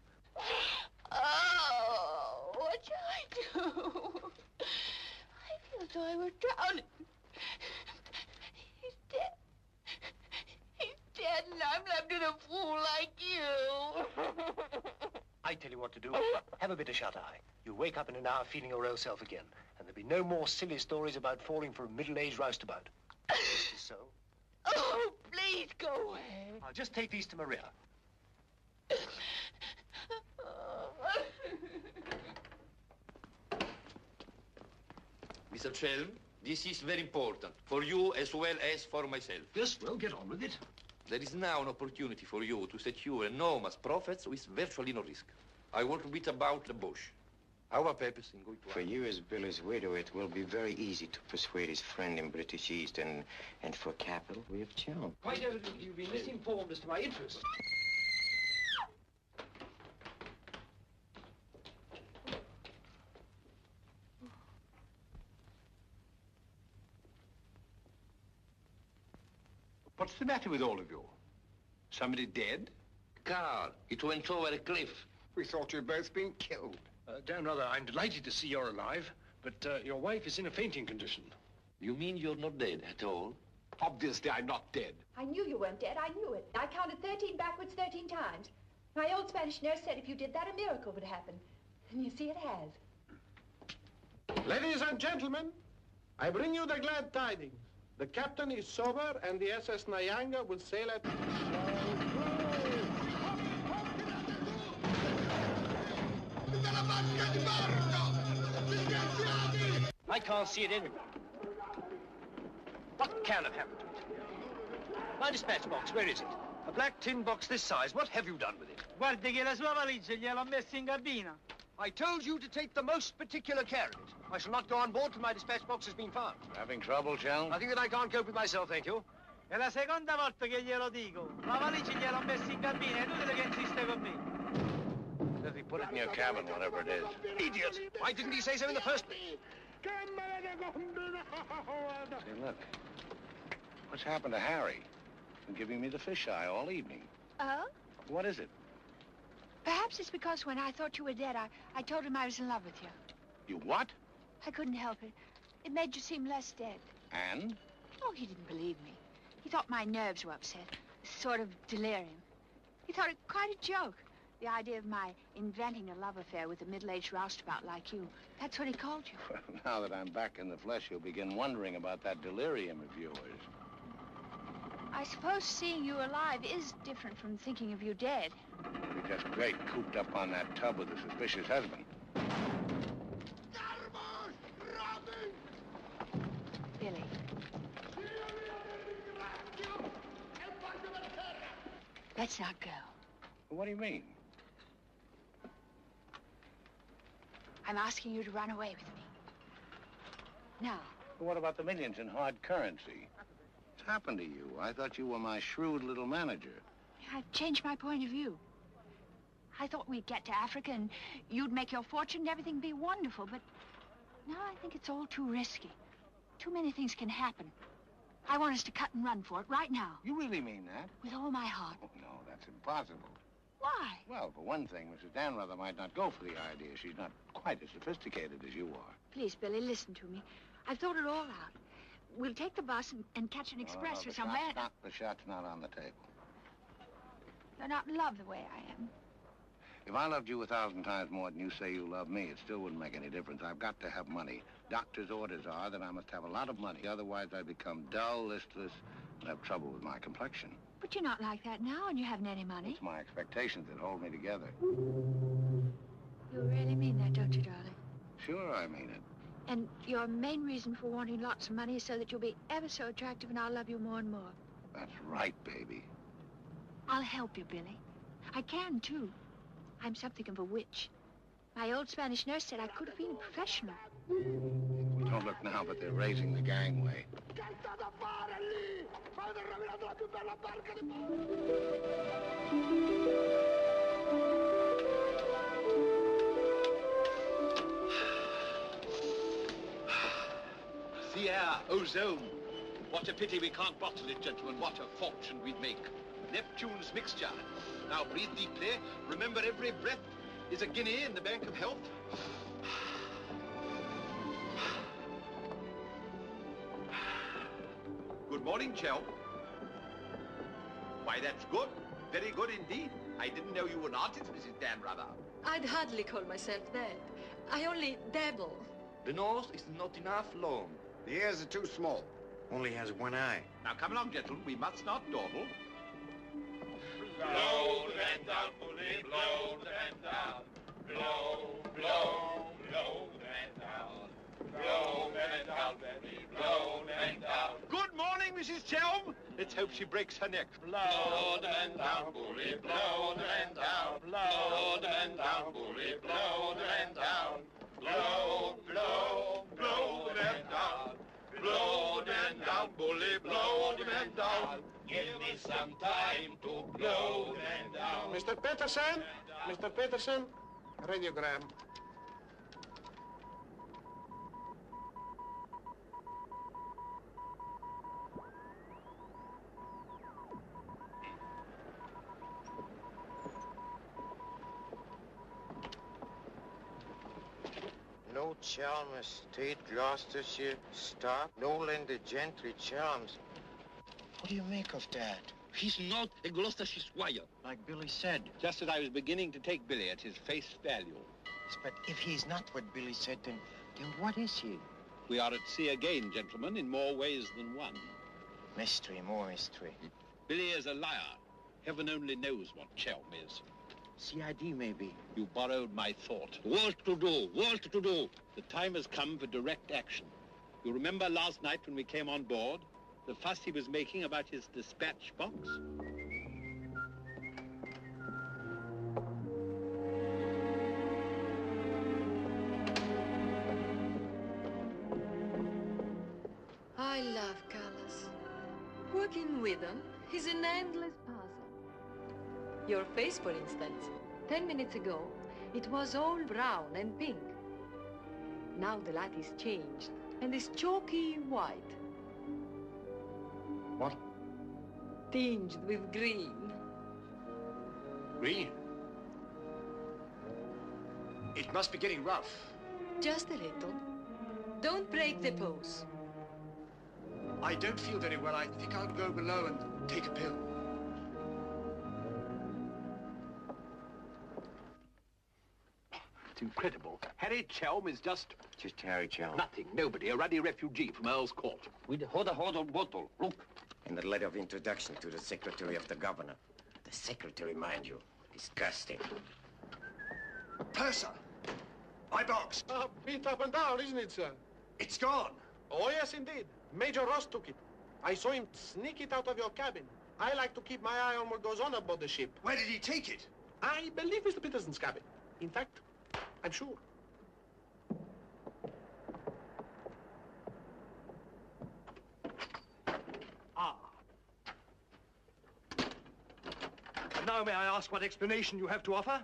Speaker 3: Oh, what shall I do? I feel as though I were drowning. He's dead. He's dead, and I'm left with a fool like you.
Speaker 5: I tell you what to do. Have a bit of shut-eye. You wake up in an hour feeling your old self again, and there'll be no more silly stories about falling for a middle-aged roustabout. Is this so?
Speaker 3: Oh, please go away.
Speaker 5: I'll just take these to Maria.
Speaker 13: Mr. Chelm, this is very important, for you as well as for myself.
Speaker 5: Yes, well, get on with it.
Speaker 13: There is now an opportunity for you to secure enormous profits with virtually no risk. I want to bit about the bush. Our purpose in going to...
Speaker 10: For you as Billy's widow, it will be very easy to persuade his friend in British East, and for capital, we have Chelm.
Speaker 5: Quite evidently, you've been misinformed as to my interests.
Speaker 1: What's the matter with all of you? Somebody dead?
Speaker 13: Car, it went over a cliff.
Speaker 12: We thought you'd both been killed.
Speaker 5: Dan, rather, I'm delighted to see you're alive, but your wife is in a fainting condition.
Speaker 13: You mean you're not dead at all?
Speaker 1: Obviously, I'm not dead.
Speaker 14: I knew you weren't dead. I knew it. I counted 13 backwards 13 times. My old Spanish nurse said if you did that, a miracle would happen. And you see it has.
Speaker 15: Ladies and gentlemen, I bring you the glad tidings. The captain is sober, and the SS Nyanga will sail at...
Speaker 5: I can't see it anywhere. What can have happened to it? My dispatch box, where is it? A black tin box this size. What have you done with it?
Speaker 16: Guardi che la sua valigia gliel'ho messa in cabina.
Speaker 5: I told you to take the most particular care of it. I shall not go on board till my dispatch box has been found.
Speaker 2: Having trouble, Shell?
Speaker 5: I think that I can't cope with myself, thank you.
Speaker 16: È la seconda volta che glielo dico. La valigia gliel'ho messa in cabina, è inutile che insiste con me.
Speaker 2: Says he put it in your cabin, whatever it is.
Speaker 5: Idiot! Why didn't he say so in the first place?
Speaker 2: Say, look. What's happened to Harry? He's been giving me the fisheye all evening.
Speaker 3: Oh?
Speaker 2: What is it?
Speaker 3: Perhaps it's because when I thought you were dead, I told him I was in love with you.
Speaker 2: You what?
Speaker 3: I couldn't help it. It made you seem less dead.
Speaker 2: And?
Speaker 3: Oh, he didn't believe me. He thought my nerves were upset. Sort of delirium. He thought it quite a joke. The idea of my inventing a love affair with a middle-aged roustabout like you. That's what he called you.
Speaker 2: Well, now that I'm back in the flesh, you'll begin wondering about that delirium of yours.
Speaker 3: I suppose seeing you alive is different from thinking of you dead.
Speaker 2: You're just great cooped up on that tub with a suspicious husband.
Speaker 3: Billy. Let's not go.
Speaker 2: What do you mean?
Speaker 3: I'm asking you to run away with me. Now.
Speaker 2: Well, what about the millions in hard currency? What's happened to you? I thought you were my shrewd little manager.
Speaker 3: I've changed my point of view. I thought we'd get to Africa and you'd make your fortune and everything be wonderful, but now I think it's all too risky. Too many things can happen. I want us to cut and run for it right now.
Speaker 2: You really mean that?
Speaker 3: With all my heart.
Speaker 2: Oh, no, that's impossible.
Speaker 3: Why?
Speaker 2: Well, for one thing, Mrs. Danrother might not go for the idea. She's not quite as sophisticated as you are.
Speaker 3: Please, Billy, listen to me. I've thought it all out. We'll take the bus and catch an express or somewhere.
Speaker 2: The shot's not on the table.
Speaker 3: You're not in love the way I am.
Speaker 2: If I loved you 1,000 times more than you say you love me, it still wouldn't make any difference. I've got to have money. Doctor's orders are that I must have a lot of money. Otherwise, I become dull, listless, and have trouble with my complexion.
Speaker 3: But you're not like that now, and you haven't any money.
Speaker 2: It's my expectations that hold me together.
Speaker 3: You really mean that, don't you, darling?
Speaker 2: Sure, I mean it.
Speaker 3: And your main reason for wanting lots of money is so that you'll be ever so attractive and I'll love you more and more.
Speaker 2: That's right, baby.
Speaker 3: I'll help you, Billy. I can, too. I'm something of a witch. My old Spanish nurse said I could have been a professional.
Speaker 2: Don't look now, but they're raising the gangway.
Speaker 1: The air, ozone. What a pity we can't bottle it, gentlemen. What a fortune we'd make. Neptune's mixture. Now breathe deeply. Remember, every breath is a guinea in the bank of health. Good morning, Chel. Why, that's good. Very good indeed. I didn't know you were an artist, Mrs. Danrother.
Speaker 9: I'd hardly call myself that. I only dabble.
Speaker 13: The nose is not enough long.
Speaker 8: The ears are too small. Only has one eye.
Speaker 1: Now, come along, gentlemen. We must not dawdle.
Speaker 7: Blow the man down, bully, blow the man down. Blow, blow, blow the man down. Blow the man down, baby, blow the man down.
Speaker 1: Good morning, Mrs. Chelm. Let's hope she breaks her neck.
Speaker 7: Blow the man down, bully, blow the man down. Blow the man down, bully, blow the man down. Blow, blow, blow the man down. Blow the man down, bully, blow the man down. Give me some time to blow the man down.
Speaker 15: Mr. Peterson? Mr. Peterson? Radiogram.
Speaker 10: No Chalmers State, Gloucestershire, Stark, Nolan the Gentry, Chalmers. What do you make of that?
Speaker 1: He's not a Gloucestershire squire.
Speaker 10: Like Billy said.
Speaker 1: Just as I was beginning to take Billy at his face value.
Speaker 10: Yes, but if he's not what Billy said, then what is he?
Speaker 1: We are at sea again, gentlemen, in more ways than one.
Speaker 10: Mystery, more mystery.
Speaker 1: Billy is a liar. Heaven only knows what Chelm is.
Speaker 10: CID, maybe.
Speaker 1: You borrowed my thought. What to do? What to do? The time has come for direct action. You remember last night when we came on board? The fuss he was making about his dispatch box?
Speaker 9: working with them is an endless puzzle. Your face, for instance. 10 minutes ago, it was all brown and pink. Now the light is changed and is chalky white.
Speaker 5: What?
Speaker 9: Tinged with green.
Speaker 5: Green? It must be getting rough.
Speaker 9: Just a little. Don't break the pose.
Speaker 5: I don't feel very well. I think I'll go below and take a pill.
Speaker 1: It's incredible. Harry Chelm is just
Speaker 10: Harry Chelm.
Speaker 1: nothing, nobody, a ruddy refugee from Earl's Court.
Speaker 13: With hold a bottle. Look.
Speaker 10: And the letter of introduction to the secretary of the governor. The secretary, mind you. Disgusting.
Speaker 5: Purser! My box!
Speaker 15: Beat up and down, isn't it, sir?
Speaker 5: It's gone!
Speaker 15: Oh, yes, indeed. Major Ross took it. I saw him sneak it out of your cabin. I like to keep my eye on what goes on aboard the ship.
Speaker 5: Where did he take it?
Speaker 15: I believe Mr. Peterson's cabin. In fact, I'm sure.
Speaker 5: And now may I ask what explanation you have to offer?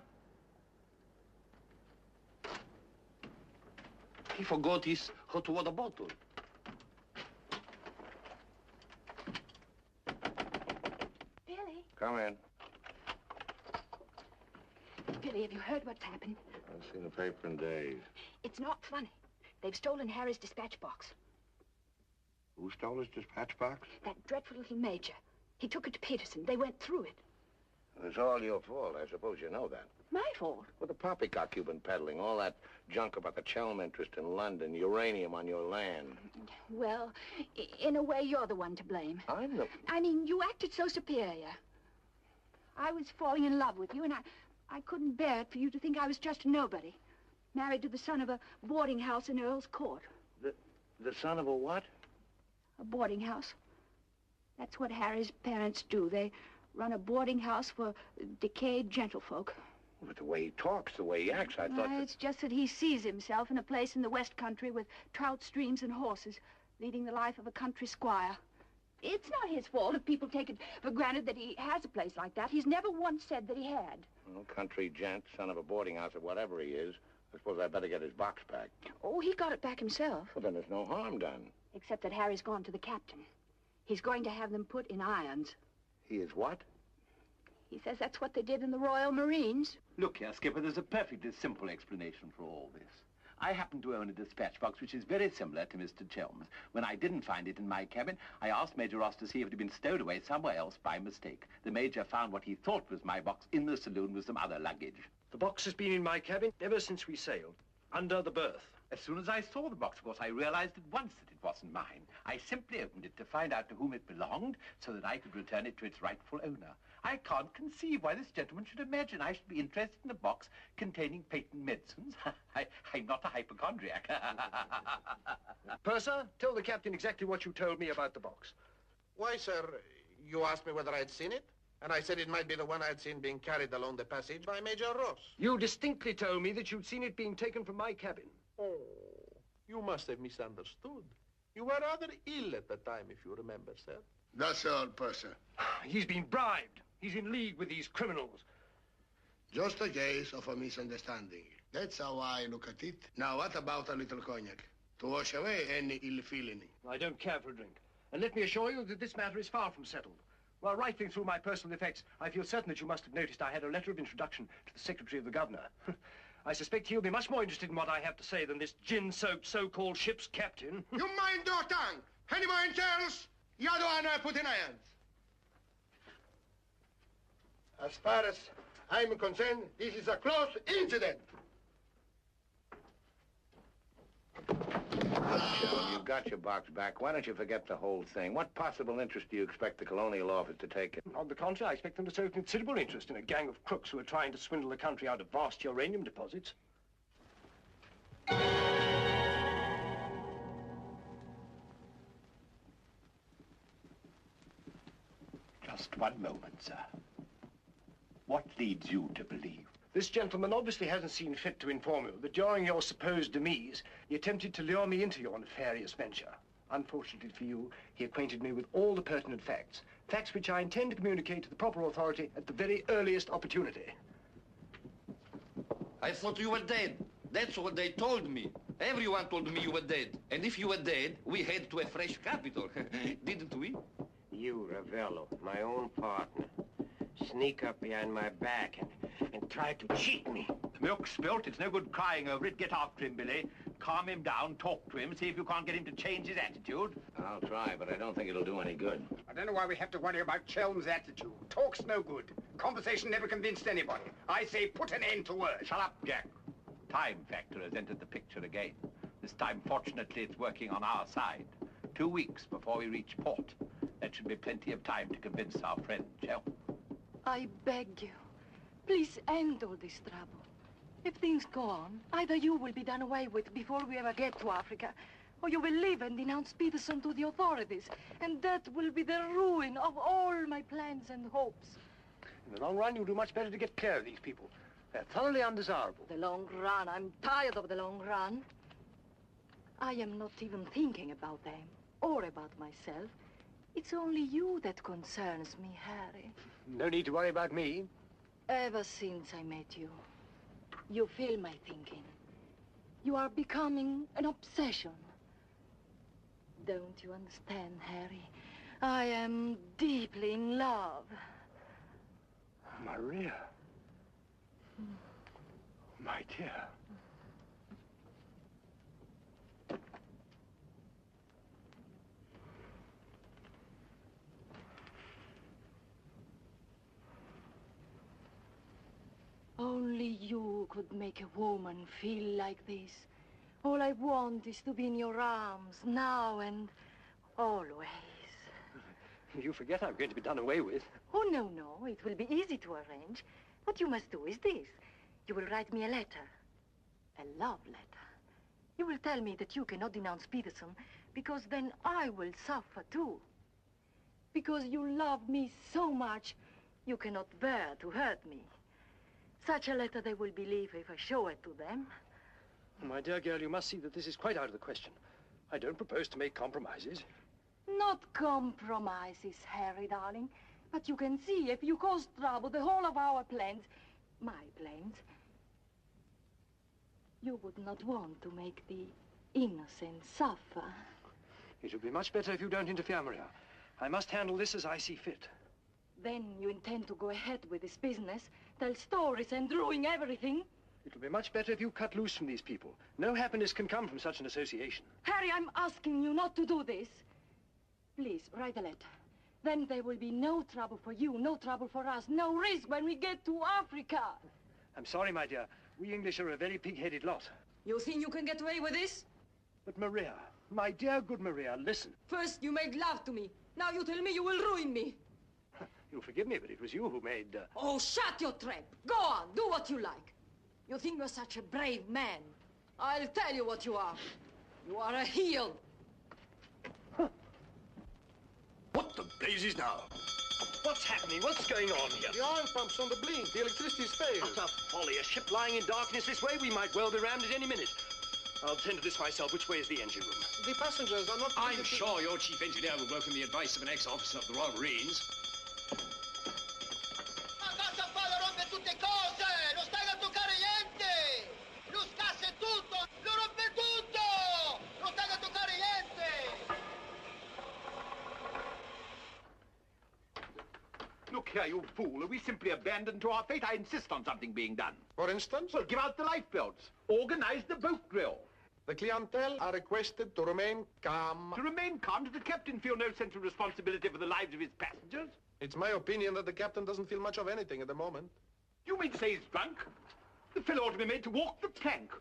Speaker 13: He forgot his hot water bottle.
Speaker 14: Billy?
Speaker 2: Come in.
Speaker 14: Billy, have you heard what's happened?
Speaker 2: I've seen the paper in days.
Speaker 14: It's not funny. They've stolen Harry's dispatch box.
Speaker 2: Who stole his dispatch box?
Speaker 14: That dreadful little major. He took it to Peterson. They went through it.
Speaker 2: It's all your fault. I suppose you know that.
Speaker 14: My fault?
Speaker 2: Well, the poppycock you've been peddling, all that junk about the Chelm interest in London, uranium on your land.
Speaker 14: Well, in a way, you're the one to blame.
Speaker 2: I'm the...
Speaker 14: I mean, you acted so superior. I was falling in love with you, and I couldn't bear it for you to think I was just a nobody. Married to the son of a boarding house in Earl's Court.
Speaker 2: The son of a what?
Speaker 14: A boarding house. That's what Harry's parents do. They run a boarding house for decayed gentlefolk.
Speaker 2: But the way he talks, the way he acts, I thought...
Speaker 14: It's just that he sees himself in a place in the West Country with trout streams and horses, leading the life of a country squire. It's not his fault if people take it for granted that he has a place like that. He's never once said that he had.
Speaker 2: Well, country gent, son of a boarding house or whatever he is. I suppose I'd better get his box back.
Speaker 14: Oh, he got it back himself.
Speaker 2: Well, then there's no harm done.
Speaker 14: Except that Harry's gone to the captain. He's going to have them put in irons.
Speaker 2: He is what?
Speaker 14: He says that's what they did in the Royal Marines.
Speaker 1: Look here, Skipper, there's a perfectly simple explanation for all this. I happen to own a dispatch box which is very similar to Mr. Chelm's. When I didn't find it in my cabin, I asked Major Ross to see if it had been stowed away somewhere else by mistake. The Major found what he thought was my box in the saloon with some other luggage.
Speaker 5: The box has been in my cabin ever since we sailed, under the berth.
Speaker 1: As soon as I saw the box, of course, I realized at once that it wasn't mine. I simply opened it to find out to whom it belonged so that I could return it to its rightful owner. I can't conceive why this gentleman should imagine I should be interested in a box containing patent medicines. I'm not a hypochondriac.
Speaker 5: Purser, tell the captain exactly what you told me about the box.
Speaker 15: Why, sir, you asked me whether I'd seen it, and I said it might be the one I'd seen being carried along the passage by Major Ross.
Speaker 5: You distinctly told me that you'd seen it being taken from my cabin.
Speaker 15: Oh, you must have misunderstood. You were rather ill at the time, if you remember, sir.
Speaker 12: That's all, Purser.
Speaker 5: He's been bribed. He's in league with these criminals.
Speaker 12: Just a case of a misunderstanding. That's how I look at it. Now, what about a little cognac? To wash away any ill feeling.
Speaker 5: I don't care for a drink. And let me assure you that this matter is far from settled. While rifling through my personal effects, I feel certain that you must have noticed I had a letter of introduction to the secretary of the governor. I suspect he'll be much more interested in what I have to say than this gin-soaked so-called ship's captain.
Speaker 12: You mind your tongue! Any more entails? You don't want to put in hands.
Speaker 15: As far as I'm concerned, this is a close incident.
Speaker 2: Shelton, you've got your box back. Why don't you forget the whole thing? What possible interest do you expect the Colonial Office to take in?
Speaker 5: On the contrary, I expect them to show considerable interest in a gang of crooks who are trying to swindle the country out of vast uranium deposits.
Speaker 1: Just one moment, sir. What leads you to believe?
Speaker 5: This gentleman obviously hasn't seen fit to inform you that during your supposed demise, he attempted to lure me into your nefarious venture. Unfortunately for you, he acquainted me with all the pertinent facts. Facts which I intend to communicate to the proper authority at the very earliest opportunity.
Speaker 13: I thought you were dead. That's what they told me. Everyone told me you were dead. And if you were dead, we head to a fresh capital. Didn't we?
Speaker 10: You, Ravello, my own partner, sneak up behind my back and try to cheat me.
Speaker 17: The milk's spilt. It's no good crying over it. Get after him, Billy. Calm him down, talk to him, see if you can't get him to change his attitude.
Speaker 2: I'll try, but I don't think it'll do any good.
Speaker 6: I don't know why we have to worry about Chelm's attitude. Talk's no good. Conversation never convinced anybody. I say put an end to words.
Speaker 17: Shut up, Jack. Time factor has entered the picture again. This time, fortunately, it's working on our side. 2 weeks before we reach port. That should be plenty of time to convince our friend, Chelm.
Speaker 4: I beg you, please end all this trouble. If things go on, either you will be done away with before we ever get to Africa, or you will leave and denounce Peterson to the authorities, and that will be the ruin of all my plans and hopes.
Speaker 5: In the long run, you'll do much better to get clear of these people. They're thoroughly undesirable.
Speaker 4: The long run. I'm tired of the long run. I am not even thinking about them or about myself. It's only you that concerns me, Harry.
Speaker 5: No need to worry about me.
Speaker 4: Ever since I met you, you fill my thinking. You are becoming an obsession. Don't you understand, Harry? I am deeply in love.
Speaker 5: Maria. My dear.
Speaker 4: Only you could make a woman feel like this. All I want is to be in your arms, now and always.
Speaker 5: You forget I'm going to be done away with.
Speaker 4: Oh, no, no. It will be easy to arrange. What you must do is this. You will write me a letter. A love letter. You will tell me that you cannot denounce Peterson, because then I will suffer too. Because you love me so much, you cannot bear to hurt me. Such a letter they will believe if I show it to them.
Speaker 5: My dear girl, you must see that this is quite out of the question. I don't propose to make compromises.
Speaker 4: Not compromises, Harry, darling. But you can see, if you cause trouble, the whole of our plans, my plans, you would not want to make the innocent suffer.
Speaker 5: It would be much better if you don't interfere, Maria. I must handle this as I see fit.
Speaker 4: Then you intend to go ahead with this business, tell stories and ruin everything?
Speaker 5: It will be much better if you cut loose from these people. No happiness can come from such an association.
Speaker 4: Harry, I'm asking you not to do this. Please, write a letter. Then there will be no trouble for you, no trouble for us, no risk when we get to Africa.
Speaker 5: I'm sorry, my dear. We English are a very pig-headed lot.
Speaker 9: You think you can get away with this?
Speaker 5: But Maria, my dear good Maria, listen.
Speaker 9: First you made love to me. Now you tell me you will ruin me.
Speaker 5: You'll forgive me, but it was you who made...
Speaker 9: Oh, shut your trap. Go on, do what you like. You think you're such a brave man. I'll tell you what you are. You are a heel.
Speaker 8: What the blazes now? What's happening? What's going on here?
Speaker 15: The oil pump's on the blink. The electricity's failed.
Speaker 8: Utter folly. A ship lying in darkness this way, we might well be rammed at any minute. I'll tend to this myself. Which way is the engine room?
Speaker 15: The passengers are not...
Speaker 18: I'm sure your chief engineer will welcome the advice of an ex-officer of the Royal Marines.
Speaker 17: Look here, you fool. Are we simply abandoned to our fate? I insist on something being done.
Speaker 15: For instance?
Speaker 17: Well, give out the lifebelts. Organize the boat drill.
Speaker 15: The clientele are requested to remain calm.
Speaker 17: To remain calm? Does the captain feel no sense of responsibility for the lives of his passengers?
Speaker 15: It's my opinion that the captain doesn't feel much of anything at the moment.
Speaker 17: You mean to say he's drunk? The fellow ought to be made to walk the plank.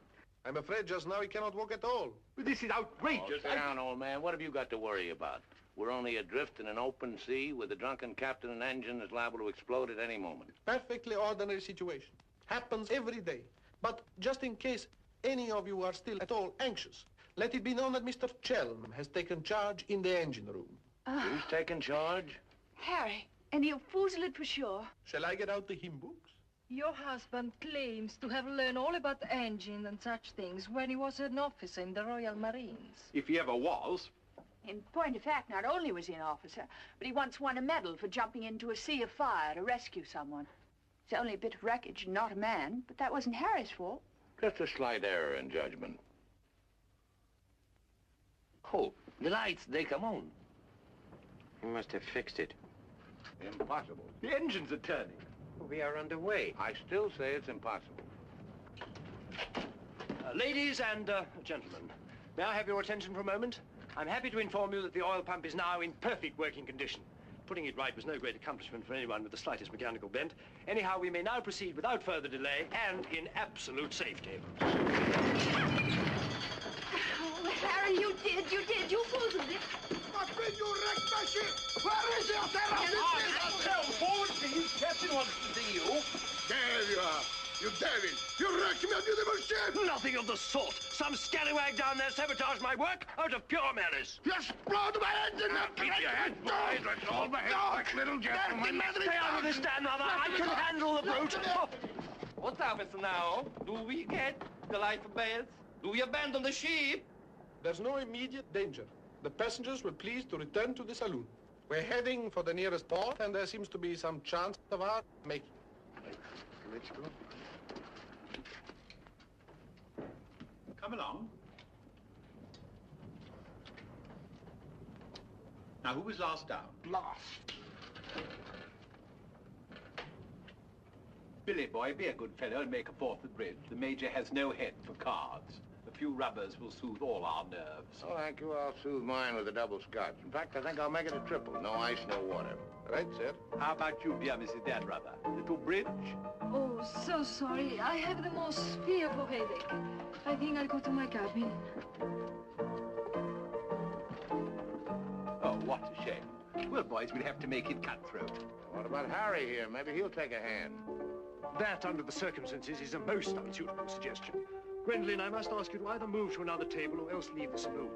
Speaker 15: I'm afraid just now he cannot walk at all.
Speaker 17: But this is outrageous.
Speaker 2: Oh, sit down, old man. What have you got to worry about? We're only adrift in an open sea with a drunken captain and engine that's liable to explode at any moment.
Speaker 15: Perfectly ordinary situation. Happens every day. But just in case any of you are still at all anxious, let it be known that Mr. Chelm has taken charge in the engine room.
Speaker 2: Who's taken charge?
Speaker 14: Harry, and he'll foozle it for sure.
Speaker 15: Shall I get out the hymn books?
Speaker 4: Your husband claims to have learned all about engine and such things when he was an officer in the Royal Marines.
Speaker 17: If he ever was.
Speaker 3: In point of fact, not only was he an officer, but he once won a medal for jumping into a sea of fire to rescue someone. It's only a bit of wreckage, not a man, but that wasn't Harry's fault.
Speaker 2: Just a slight error in judgment.
Speaker 13: Oh, the lights, they come on.
Speaker 10: He must have fixed it.
Speaker 2: Impossible.
Speaker 17: The engines are turning.
Speaker 10: We are underway.
Speaker 2: I still say it's impossible.
Speaker 18: Ladies and gentlemen, may I have your attention for a moment? I'm happy to inform you that the oil pump is now in perfect working condition. Putting it right was no great accomplishment for anyone with the slightest mechanical bent. Anyhow, we may now proceed without further delay and in absolute safety.
Speaker 14: Oh, Harry, you did. You fooled it.
Speaker 12: But when you wrecked my ship, where is your terror?
Speaker 17: Forward, please. Captain wants to see you.
Speaker 12: There you are. You devil! You wrecked my beautiful ship!
Speaker 18: Nothing of the sort. Some scallywag down there sabotaged my work out of pure malice.
Speaker 12: You explode my engine!
Speaker 2: Keep your hands, boys. Let's all behave like little gentlemen.
Speaker 18: Stay out of this, Dan, mother. I can handle the brute.
Speaker 13: What happens now? Do we get the life belts? Do we abandon the ship?
Speaker 15: There's no immediate danger. The passengers will please to return to the saloon. We're heading for the nearest port, and there seems to be some chance of our making.
Speaker 2: Let's go.
Speaker 17: Come along. Now, who was last down?
Speaker 12: Last.
Speaker 17: Billy boy, be a good fellow and make a fourth at bridge. The Major has no head for cards. A few rubbers will soothe all our nerves.
Speaker 2: Oh, thank you. I'll soothe mine with a double scotch. In fact, I think I'll make it a triple. No ice, no water.
Speaker 15: Right, sir.
Speaker 17: How about you, dear Mrs. Dan Rubber? Little bridge?
Speaker 4: Oh, so sorry. I have the most fearful headache. I think I'll go to my cabin.
Speaker 17: Oh, what a shame. Well, boys, we'll have to make it cutthroat.
Speaker 2: What about Harry here? Maybe he'll take a hand.
Speaker 18: That, under the circumstances, is a most unsuitable suggestion. Gwendolen, I must ask you to either move to another table or else leave the saloon.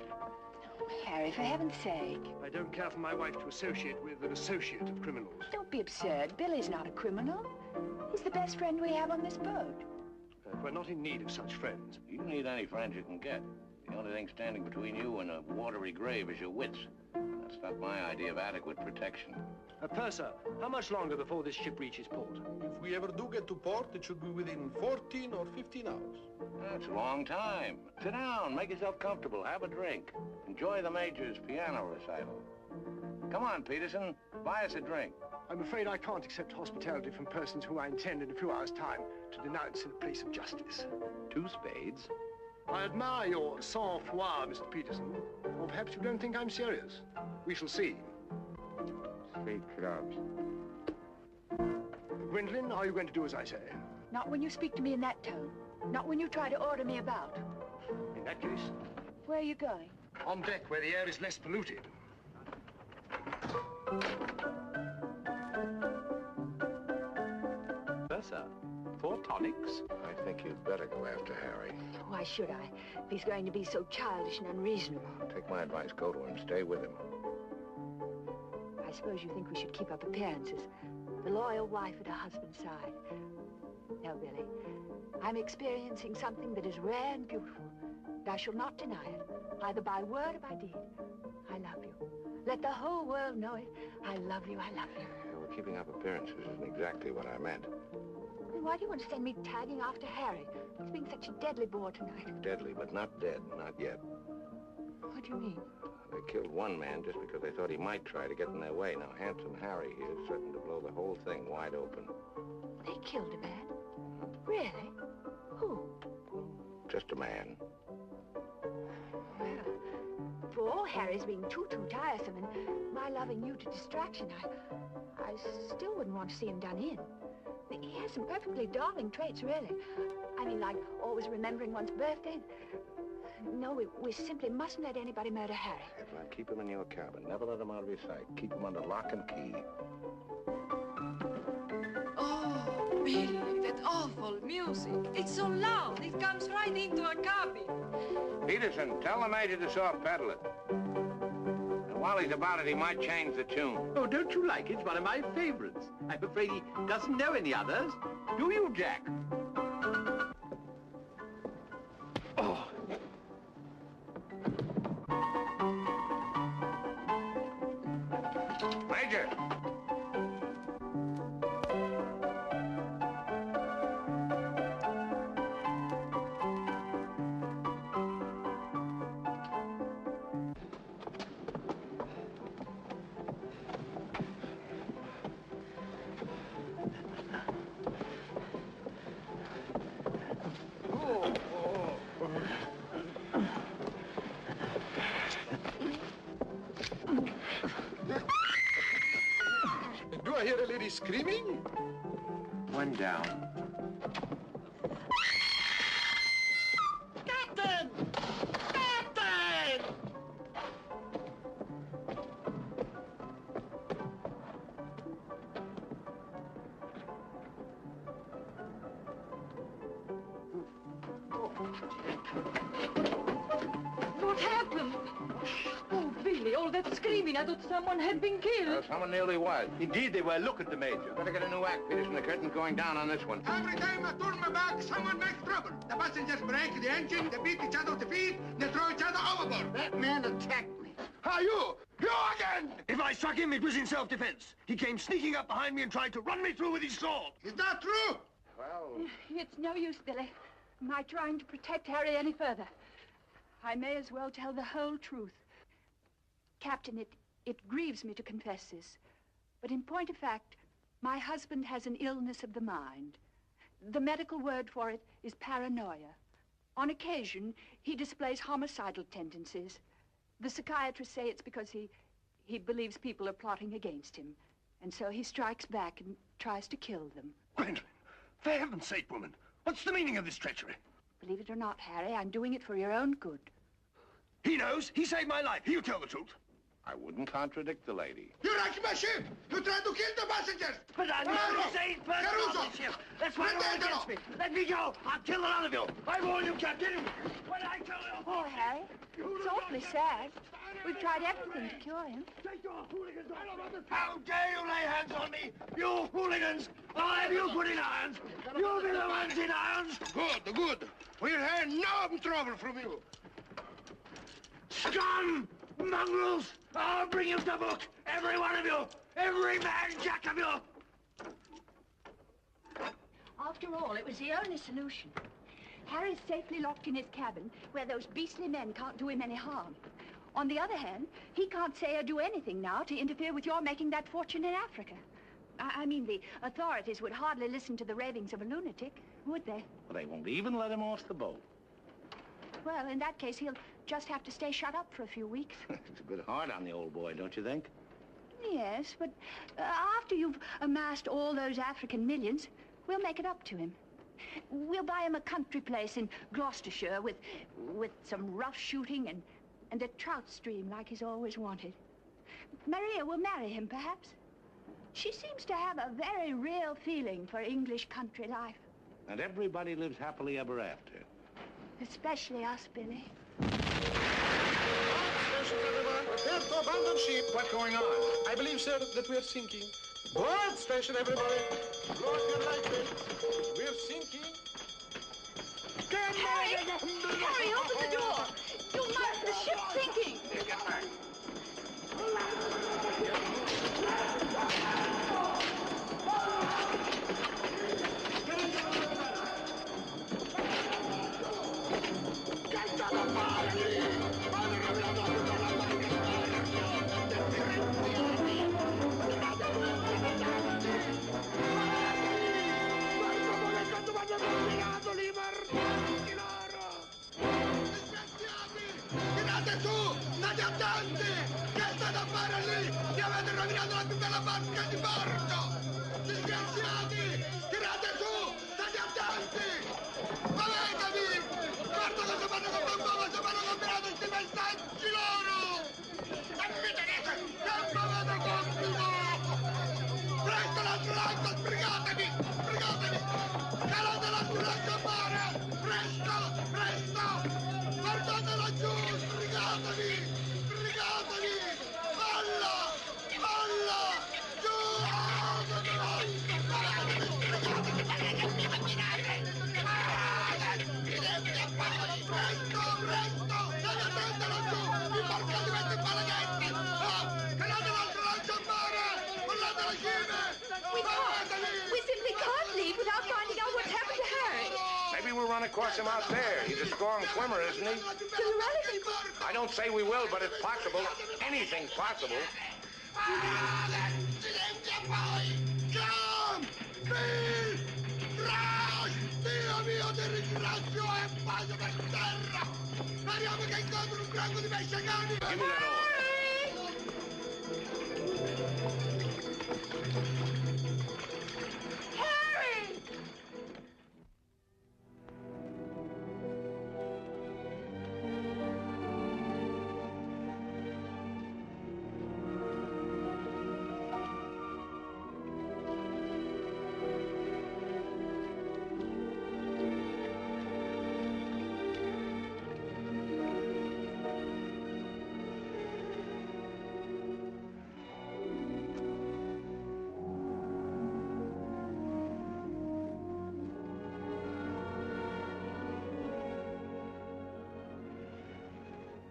Speaker 3: Oh, Harry, for heaven's sake.
Speaker 18: I don't care for my wife to associate with an associate of criminals.
Speaker 3: Don't be absurd. Billy's not a criminal. He's the best friend we have on this boat.
Speaker 18: We're not in need of such friends.
Speaker 2: You need any friends you can get. The only thing standing between you and a watery grave is your wits. That's not my idea of adequate protection.
Speaker 18: Purser, how much longer before this ship reaches port?
Speaker 15: If we ever do get to port, it should be within 14 or 15 hours.
Speaker 2: That's a long time. Sit down, make yourself comfortable, have a drink. Enjoy the Major's piano recital. Come on, Peterson, buy us a drink.
Speaker 18: I'm afraid I can't accept hospitality from persons who I intend in a few hours' time to denounce in a place of justice.
Speaker 17: 2 spades.
Speaker 18: I admire your sang-froid, Mr. Peterson. Or perhaps you don't think I'm serious. We shall see.
Speaker 2: Spade clubs.
Speaker 18: Gwendolen, are you going to do as I say?
Speaker 3: Not when you speak to me in that tone. Not when you try to order me about.
Speaker 18: In that case?
Speaker 3: Where are you going?
Speaker 18: On deck, where the air is less polluted.
Speaker 17: Sir, 4 tonics?
Speaker 2: I think you'd better go after Harry.
Speaker 3: Why should I? If he's going to be so childish and unreasonable.
Speaker 2: Take my advice, go to him, stay with him.
Speaker 3: I suppose you think we should keep up appearances. The loyal wife at her husband's side. No, Billy. I'm experiencing something that is rare and beautiful. And I shall not deny it, either by word or by deed. I love you. Let the whole world know it. I love you, I love you.
Speaker 2: Yeah, well, keeping up appearances isn't exactly what I meant.
Speaker 3: Then why do you want to send me tagging after Harry? He's being such a deadly bore tonight.
Speaker 2: Deadly, but not dead, not yet.
Speaker 3: What do you mean?
Speaker 2: They killed one man just because they thought he might try to get in their way. Now, handsome Harry here is certain to blow the whole thing wide open.
Speaker 3: They killed a man? Really? Who?
Speaker 2: Just a man.
Speaker 3: Well, for all Harry's being too tiresome and my loving you to distraction, I still wouldn't want to see him done in. He has some perfectly darling traits, really. I mean, like always remembering one's birthday. No, we simply mustn't let anybody murder Harry.
Speaker 2: Evelyn, keep him in your cabin. Never let him out of your sight. Keep him under lock and key.
Speaker 9: Oh, Billy, that awful music. It's so loud, it comes right into our cabin.
Speaker 2: Peterson, tell the Major to soft pedal it. And while he's about it, he might change the tune.
Speaker 17: Oh, don't you like it? It's one of my favorites. I'm afraid he doesn't know any others. Do you, Jack? Oh.
Speaker 2: Major!
Speaker 15: Do I hear a lady screaming?
Speaker 10: One down.
Speaker 15: Captain! Captain!
Speaker 9: What happened? Oh, Billy, all that screaming. I thought someone had been killed.
Speaker 2: Someone nearly was. Indeed they were. Look at the Major. Better get a new act finished and the curtain's going down on this one.
Speaker 12: Every time I turn my back, someone makes trouble. The passengers break the engine, they beat each other with the feet, they throw each other overboard.
Speaker 6: That man attacked me.
Speaker 12: How you? You again!
Speaker 18: If I struck him, it was in self-defense. He came sneaking up behind me and tried to run me through with his sword.
Speaker 12: Is that true?
Speaker 2: Well...
Speaker 14: It's no use, Billy. My trying to protect Harry any further. I may as well tell the whole truth. Captain, it grieves me to confess this, but in point of fact, my husband has an illness of the mind. The medical word for it is paranoia. On occasion, he displays homicidal tendencies. The psychiatrists say it's because he believes people are plotting against him, and so he strikes back and tries to kill them.
Speaker 18: Gwendolyn, for heaven's sake, woman, what's the meaning of this treachery?
Speaker 14: Believe it or not, Harry, I'm doing it for your own good.
Speaker 18: He knows. He saved my life. He'll tell the truth.
Speaker 2: I wouldn't contradict the lady.
Speaker 12: You wrecked my ship! You tried to kill the passengers!
Speaker 18: But I'm not a sane person on this ship. That's why you're against me. Let me go. I'll kill a lot of you. I warn you, Captain. When I kill you...
Speaker 14: Poor Harry. It's awfully sad. We've tried everything to cure him.
Speaker 18: Take your hooligans off. How dare you lay hands on me? You hooligans! I'll have you put in irons. You'll be the ones in irons.
Speaker 12: Good, good. We'll have no trouble from you.
Speaker 18: Scum! Mongrels! I'll bring you to book! Every one of you! Every man jack of you!
Speaker 14: After all, it was the only solution. Harry's safely locked in his cabin, where those beastly men can't do him any harm. On the other hand, he can't say or do anything now to interfere with your making that fortune in Africa. I mean, the authorities would hardly listen to the ravings of a lunatic, would they?
Speaker 2: Well, they won't even let him off the boat.
Speaker 14: Well, in that case, he'll just have to stay shut up for a few weeks.
Speaker 2: It's a bit hard on the old boy, don't you think?
Speaker 14: Yes, but after you've amassed all those African millions, we'll make it up to him. We'll buy him a country place in Gloucestershire with some rough shooting and a trout stream like he's always wanted. Maria will marry him, perhaps. She seems to have a very real feeling for English country life.
Speaker 2: And everybody lives happily ever after.
Speaker 14: Especially us, Billy.
Speaker 15: Station, everyone. Prepare to abandon ship. What's going on? I believe, sir, that we are sinking. Board station, everybody. Blow up your light belts. We're sinking.
Speaker 14: Harry! Harry, open the door! You must! The ship's sinking!
Speaker 12: Tirate su! State attenti! Che state a fare lì? Mi avete rovinato la più bella barca di porto! Disgraziati! Tirate su! State attenti! Muovetevi! Guarda cosa fanno con Mombasa! Cosa fanno combinato questi messaggi loro! E mi tenete! Che avete compito! Presto l'altro lato! Sbrigatevi! Sbrigatevi! Calate l'altro lato a mare! Presto! Presto! Guardate laggiù! Sbrigatevi! Sbrigatevi! Alla! Alla! Giù! Muovetevi!
Speaker 2: across him out there. He's a strong swimmer, isn't he?
Speaker 14: Do you really think...
Speaker 2: I don't say we will, but it's possible. Anything's possible.
Speaker 12: Silenzio poi! Come! Sì! Crash! Dio mio, ti ringrazio e passo per terra! Speriamo che incontri un branco di messicani!
Speaker 2: Give me that oar.
Speaker 14: Harry!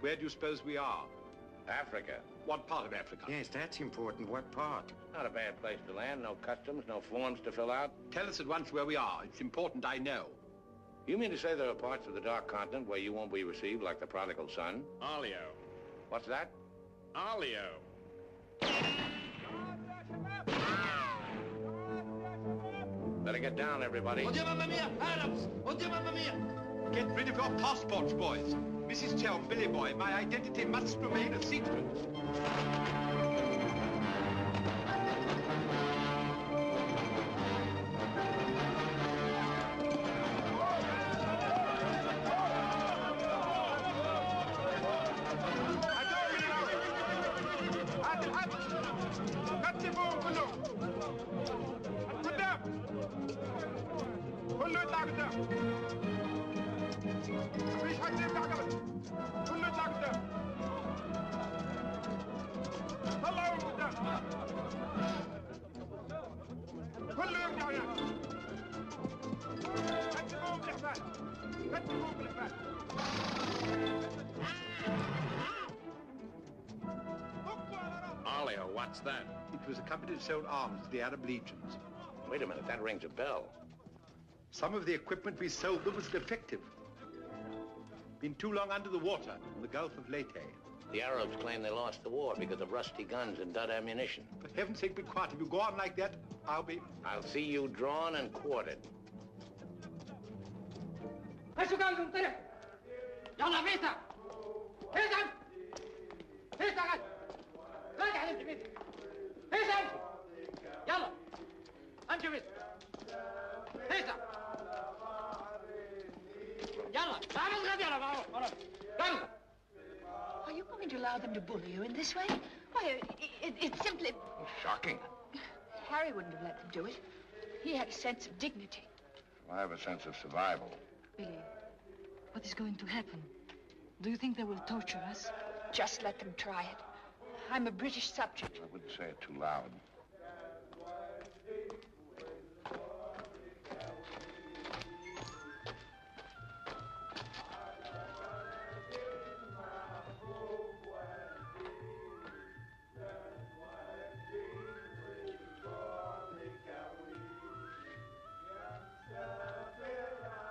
Speaker 17: Where do you suppose we are?
Speaker 2: Africa.
Speaker 17: What part of Africa?
Speaker 6: Yes, that's important. What part?
Speaker 2: Not a bad place to land. No customs, no forms to fill out.
Speaker 17: Tell us at once where we are. It's important I know.
Speaker 2: You mean to say there are parts of the Dark Continent where you won't be received like the prodigal son?
Speaker 11: Alio.
Speaker 2: What's that?
Speaker 11: Alio.
Speaker 2: Better get down, everybody.
Speaker 17: Oddio, mamma mia! Arabs! Oddio, mamma mia! Get rid of your passports, boys. Mrs. Chelm, Billy Boy, my identity must remain a secret.
Speaker 11: Alio, what's that?
Speaker 17: It was a company that sold arms to the Arab legions.
Speaker 2: Wait a minute, that rings a bell.
Speaker 17: Some of the equipment we sold them was defective. Been too long under the water in the Gulf of Leyte.
Speaker 2: The Arabs claim they lost the war because of rusty guns and dud ammunition.
Speaker 17: For heaven's sake, be quiet. If you go on like that, I'll
Speaker 2: see you drawn and quartered.
Speaker 12: يلا فيسا فيسا فيسا قاعد راجع انت فيسا فيسا يلا امشي فيسا فيسا يلا تعال الغد يلا
Speaker 3: Are you going to allow them to bully you in this way? Why, it's simply...
Speaker 2: Shocking.
Speaker 3: Harry wouldn't have let them do it. He had a sense of dignity.
Speaker 2: I have a sense of survival.
Speaker 4: Billy, what is going to happen? Do you think they will torture us?
Speaker 3: Just let them try it. I'm a British subject.
Speaker 2: I wouldn't say it too loud.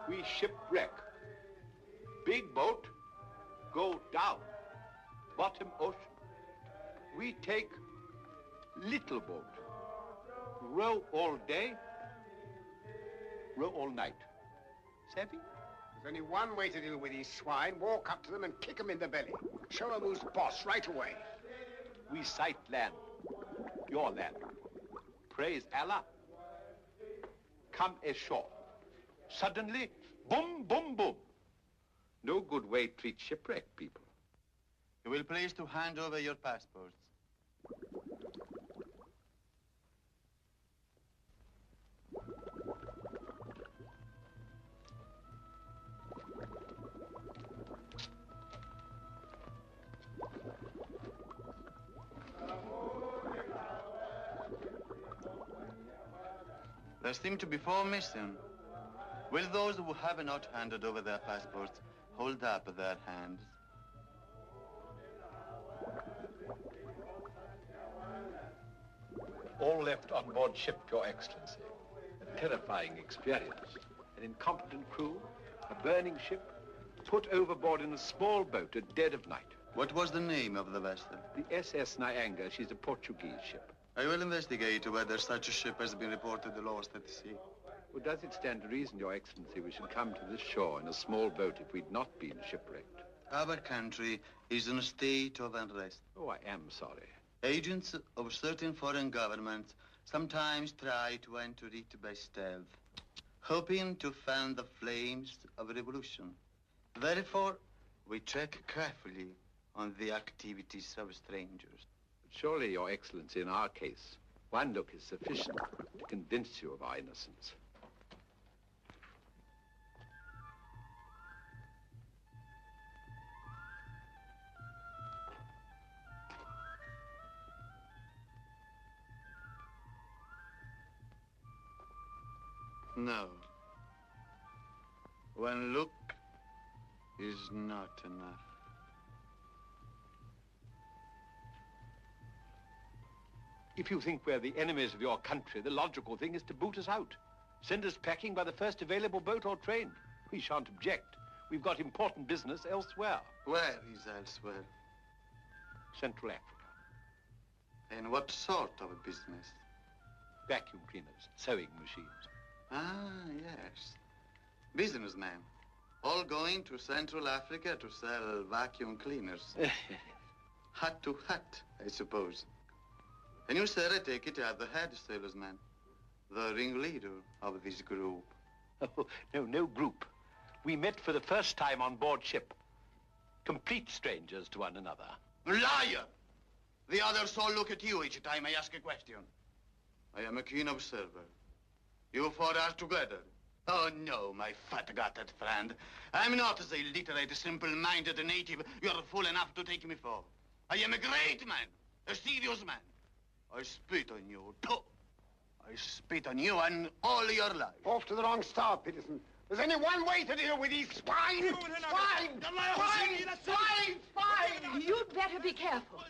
Speaker 17: We shipwreck. Big boat, go down. Bottom ocean. We take little boat. Row all day, row all night. Savvy?
Speaker 6: There's only one way to deal with these swine. Walk up to them and kick them in the belly. Show them who's boss right away.
Speaker 17: We sight land. Your land. Praise Allah. Come ashore. Suddenly, boom, boom, boom. No good way to treat shipwrecked people.
Speaker 19: You will please to hand over your passports. There seem to be 4 missing. Will those who have not handed over their passports hold up their hands?
Speaker 1: All left on board ship, Your Excellency. A terrifying experience. An incompetent crew,
Speaker 17: A burning ship put overboard in a small boat at dead of night.
Speaker 19: What was the name of the vessel?
Speaker 17: The SS Nyanga. She's a Portuguese ship.
Speaker 19: I will investigate whether such a ship has been reported lost at sea.
Speaker 17: Well, does it stand to reason, Your Excellency, we should come to this shore in a small boat if we'd not been shipwrecked?
Speaker 19: Our country is in a state of unrest.
Speaker 17: Oh, I am sorry.
Speaker 19: Agents of certain foreign governments sometimes try to enter it by stealth, hoping to fan the flames of revolution. Therefore, we check carefully on the activities of strangers.
Speaker 17: But surely, Your Excellency, in our case, one look is sufficient to convince you of our innocence.
Speaker 19: No. One look is not enough.
Speaker 17: If you think we're the enemies of your country, the logical thing is to boot us out. Send us packing by the first available boat or train. We shan't object. We've got important business elsewhere.
Speaker 19: Where is elsewhere?
Speaker 17: Central Africa.
Speaker 19: And what sort of business?
Speaker 17: Vacuum cleaners, sewing machines.
Speaker 19: Ah, yes. Businessmen. All going to Central Africa to sell vacuum cleaners. Hut to hut, I suppose. And you, sir, I take it, are the head salesman, the ringleader of this group.
Speaker 17: Oh, no group. We met for the first time on board ship. Complete strangers to one another.
Speaker 19: Liar! The others all look at you each time I ask a question. I am a keen observer. You four are together. Oh, no, my fat-gutted friend. I'm not the illiterate, simple-minded native you're fool enough to take me for. I am a great man, a serious man. I spit on you, too. I spit on you and all your life.
Speaker 6: Off to the wrong star, Peterson. There's only one way to deal with these swine! Swine!
Speaker 3: You'd better be careful.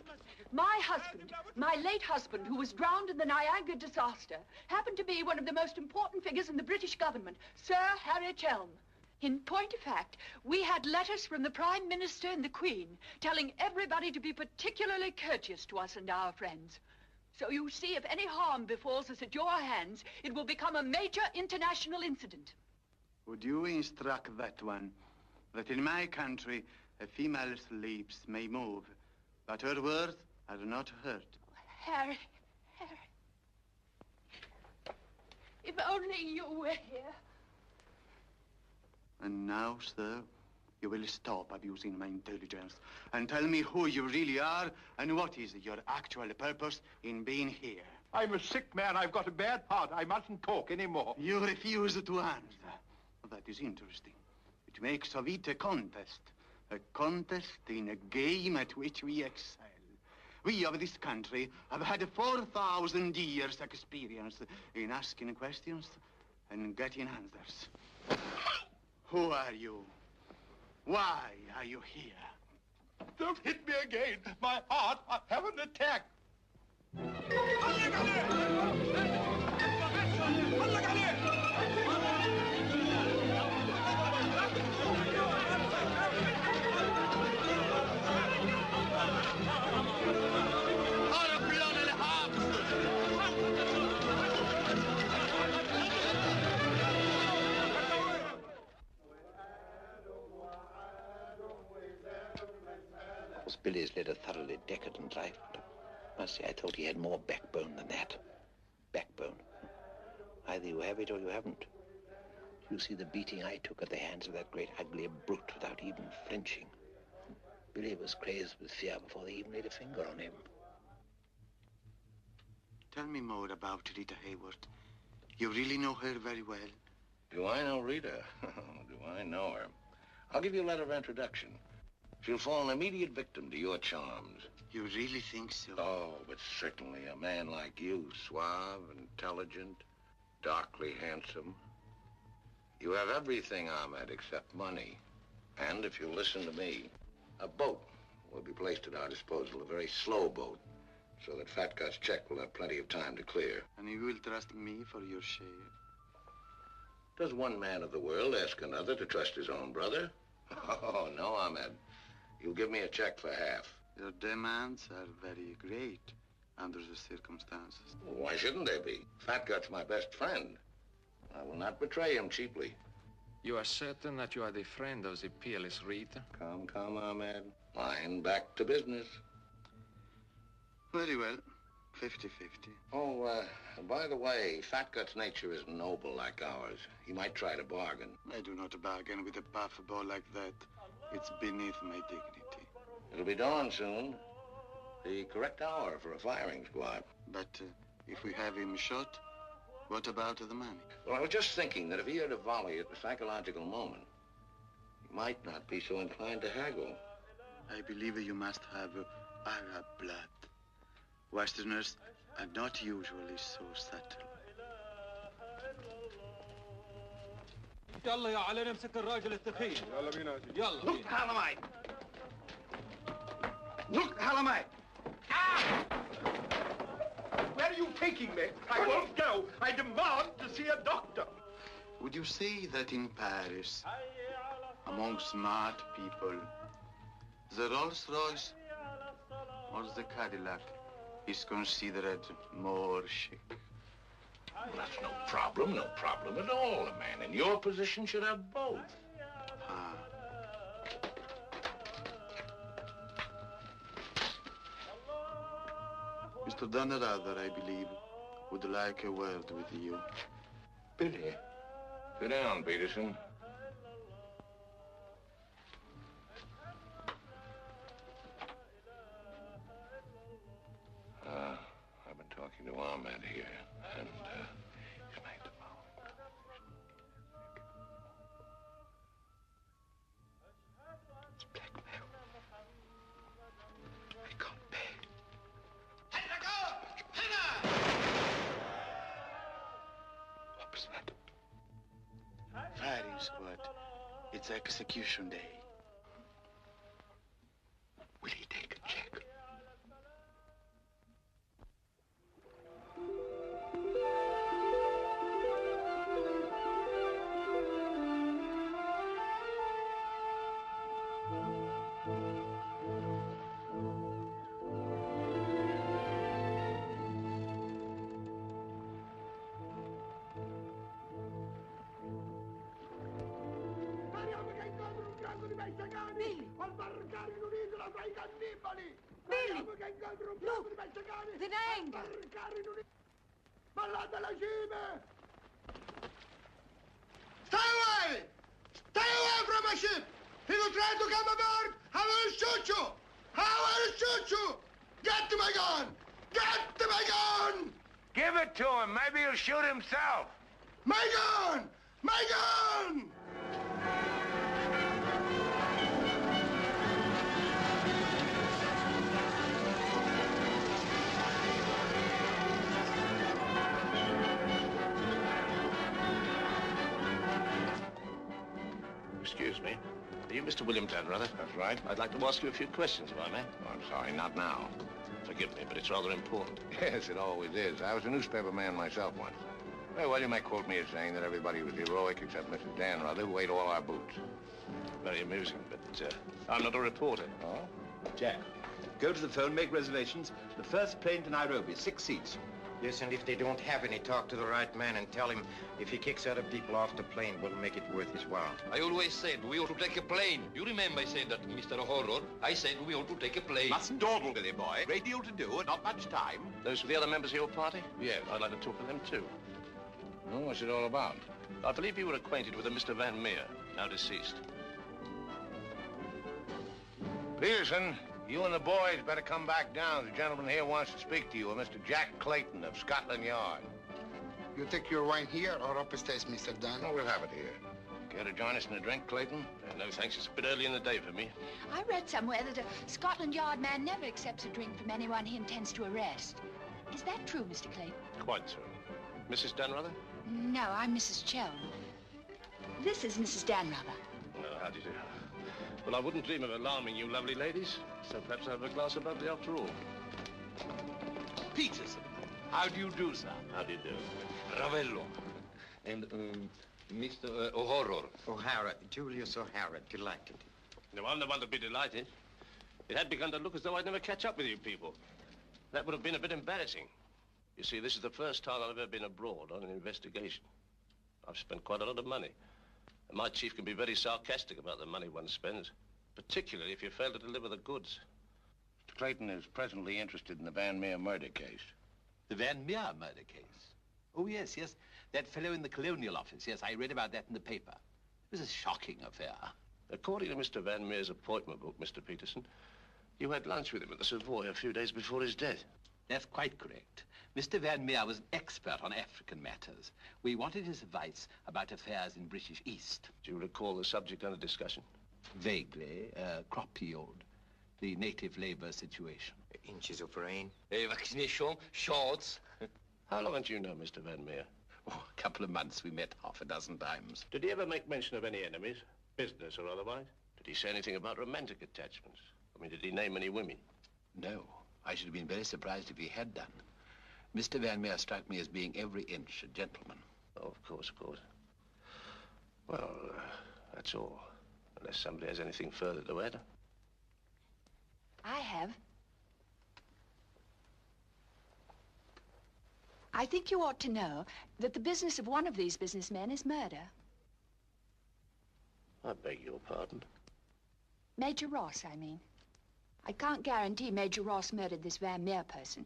Speaker 3: My husband, my late husband, who was drowned in the Niagara disaster, happened to be one of the most important figures in the British government, Sir Harry Chelm. In point of fact, we had letters from the Prime Minister and the Queen telling everybody to be particularly courteous to us and our friends. So you see, if any harm befalls us at your hands, it will become a major international incident.
Speaker 19: Would you instruct that one that in my country a female's lips may move, but her words are not heard?
Speaker 3: Harry. If only you were here.
Speaker 19: And now, sir, you will stop abusing my intelligence and tell me who you really are and what is your actual purpose in being here.
Speaker 17: I'm a sick man. I've got a bad heart. I mustn't talk anymore.
Speaker 19: You refuse to answer. That is interesting. It makes of it a contest in a game at which we excel. We of this country have had 4,000 years experience in asking questions and getting answers. Who are you? Why are you here?
Speaker 17: Don't hit me again. My heart, I have an attack.
Speaker 1: Billy's led a thoroughly decadent life. Must say, I thought he had more backbone than that. Backbone. Either you have it or you haven't. You see the beating I took at the hands of that great ugly brute without even flinching. Billy was crazed with fear before they even laid a finger on him.
Speaker 19: Tell me more about Rita Hayward. You really know her very well.
Speaker 2: Do I know Rita? Do I know her? I'll give you a letter of introduction. She'll fall an immediate victim to your charms.
Speaker 19: You really think so?
Speaker 2: Oh, but certainly a man like you, suave, intelligent, darkly handsome. You have everything, Ahmed, except money. And if you listen to me, a boat will be placed at our disposal, a very slow boat, so that Fat Gut's check will have plenty of time to clear.
Speaker 19: And you will trust me for your share?
Speaker 2: Does one man of the world ask another to trust his own brother? Oh, no, Ahmed. You'll give me a check for half.
Speaker 19: Your demands are very great under the circumstances.
Speaker 2: Well, why shouldn't they be? Fat Gut's my best friend. I will not betray him cheaply.
Speaker 11: You are certain that you are the friend of the peerless Reed?
Speaker 2: Come, Ahmed. Fine, back to business.
Speaker 19: Very well. 50-50.
Speaker 2: Oh, by the way, Fat Gut's nature is noble like ours. He might try to bargain.
Speaker 19: I do not bargain with a puffball like that. It's beneath my dignity.
Speaker 2: It'll be dawn soon. The correct hour for a firing squad.
Speaker 19: But if we have him shot, what about the money?
Speaker 2: Well, I was just thinking that if he had a volley at the psychological moment, he might not be so inclined to haggle.
Speaker 19: I believe you must have Arab blood. Westerners are not usually so subtle.
Speaker 16: يلا يا علي نمسك الراجل التخين. يلا بينا. يلا.
Speaker 15: Look, Halamite. Look, Halamite. Where are you taking me? I won't go. I demand to see a doctor.
Speaker 19: Would you say that in Paris, among smart people, the Rolls-Royce or the Cadillac is considered more chic?
Speaker 2: Well, that's no problem at all. A man in your position should have both.
Speaker 19: Mr. Donnerother, I believe, would like a word with you.
Speaker 2: Billy. Sit down, Peterson. I've been talking to Ahmed here, and he's made the following.
Speaker 19: It's blackmail. I can't pay. What was that? Firing squad. It's execution day. Will he take a check?
Speaker 12: Billy! Look! The anger!
Speaker 19: Stay away! Stay away from my ship! If you try to come aboard, I will shoot you! I will shoot you! Get to my gun! Get to my gun!
Speaker 2: Give it to him. Maybe he'll shoot himself.
Speaker 19: My gun! My gun!
Speaker 1: Excuse me. Are you Mr. William Danrother?
Speaker 2: That's right.
Speaker 1: I'd like to ask you a few questions, if I may.
Speaker 2: Oh, I'm sorry, not now.
Speaker 1: Forgive me, but it's rather important.
Speaker 2: Yes, it always is. I was a newspaper man myself once. Well, you may quote me as saying that everybody was heroic except Mrs. Danrother, who ate all our boots.
Speaker 1: Very amusing, but I'm not a reporter.
Speaker 2: Oh?
Speaker 20: Jack, go to the phone, make reservations. The first plane to Nairobi, 6 seats.
Speaker 10: Yes, and if they don't have any, talk to the right man and tell him if he kicks other people off the plane, we'll make it worth his while.
Speaker 13: I always said we ought to take a plane. You remember I said that, Mr. Horror? I said we ought to take a plane.
Speaker 17: Mustn't dawdle, Billy boy. Great deal to do and not much time.
Speaker 1: Those are the other members of your party? Yes, I'd like to talk to them too.
Speaker 2: Well, what's it all about?
Speaker 1: I believe you were acquainted with a Mr. Van Meer, now deceased.
Speaker 2: Peterson, you and the boys better come back down. The gentleman here wants to speak to you, a Mr. Jack Clayton of Scotland Yard.
Speaker 21: You take your wine here or upstairs, Mr. Dunn?
Speaker 2: No, we'll have it here. Care to join us in a drink, Clayton?
Speaker 1: No, thanks. It's a bit early in the day for me.
Speaker 3: I read somewhere that a Scotland Yard man never accepts a drink from anyone he intends to arrest. Is that true, Mr. Clayton?
Speaker 1: Quite so. Mrs. Danrother?
Speaker 3: No, I'm Mrs. Chelm. This is Mrs. Danrother.
Speaker 1: No, how do you do? Well, I wouldn't dream of alarming you lovely ladies, so perhaps I'll have a glass of bubbly after all.
Speaker 17: Peterson, how do you do, sir?
Speaker 1: How do you do?
Speaker 13: Ravello. And Mr. O'Hara.
Speaker 10: O'Hara, Julius O'Hara, delighted.
Speaker 7: No, I'm the one to be delighted. It had begun to look as though I'd never catch up with you people. That would have been a bit embarrassing. You see, this is the first time I've ever been abroad on an investigation. I've spent quite a lot of money. And my chief can be very sarcastic about the money one spends, particularly if you fail to deliver the goods.
Speaker 2: Mr. Clayton is presently interested in the Van Meer murder case.
Speaker 1: The Van Meer murder case? Oh, yes, yes. That fellow in the Colonial Office. Yes, I read about that in the paper. It was a shocking affair.
Speaker 7: According to Mr. Van Meer's appointment book, Mr. Peterson, you had lunch with him at the Savoy a few days before his death.
Speaker 1: That's quite correct. Mr. Van Meer was an expert on African matters. We wanted his advice about affairs in British East.
Speaker 7: Do you recall the subject under discussion?
Speaker 1: Vaguely. Crop yield, the native labor situation.
Speaker 10: Inches of rain.
Speaker 13: Vaccination, shots.
Speaker 7: How long had you known Mr. Van Meer?
Speaker 1: Oh, a couple of months. We met half a dozen times.
Speaker 7: Did he ever make mention of any enemies, business or otherwise? Did he say anything about romantic attachments? I mean, did he name any women?
Speaker 1: No. I should have been very surprised if he had done. Mr. Van Meer struck me as being every inch a gentleman.
Speaker 7: Oh, of course, of course. Well, that's all. Unless somebody has anything further to add.
Speaker 3: I have. I think you ought to know that the business of one of these businessmen is murder.
Speaker 7: I beg your pardon.
Speaker 3: Major Ross, I mean. I can't guarantee Major Ross murdered this Van Meer person.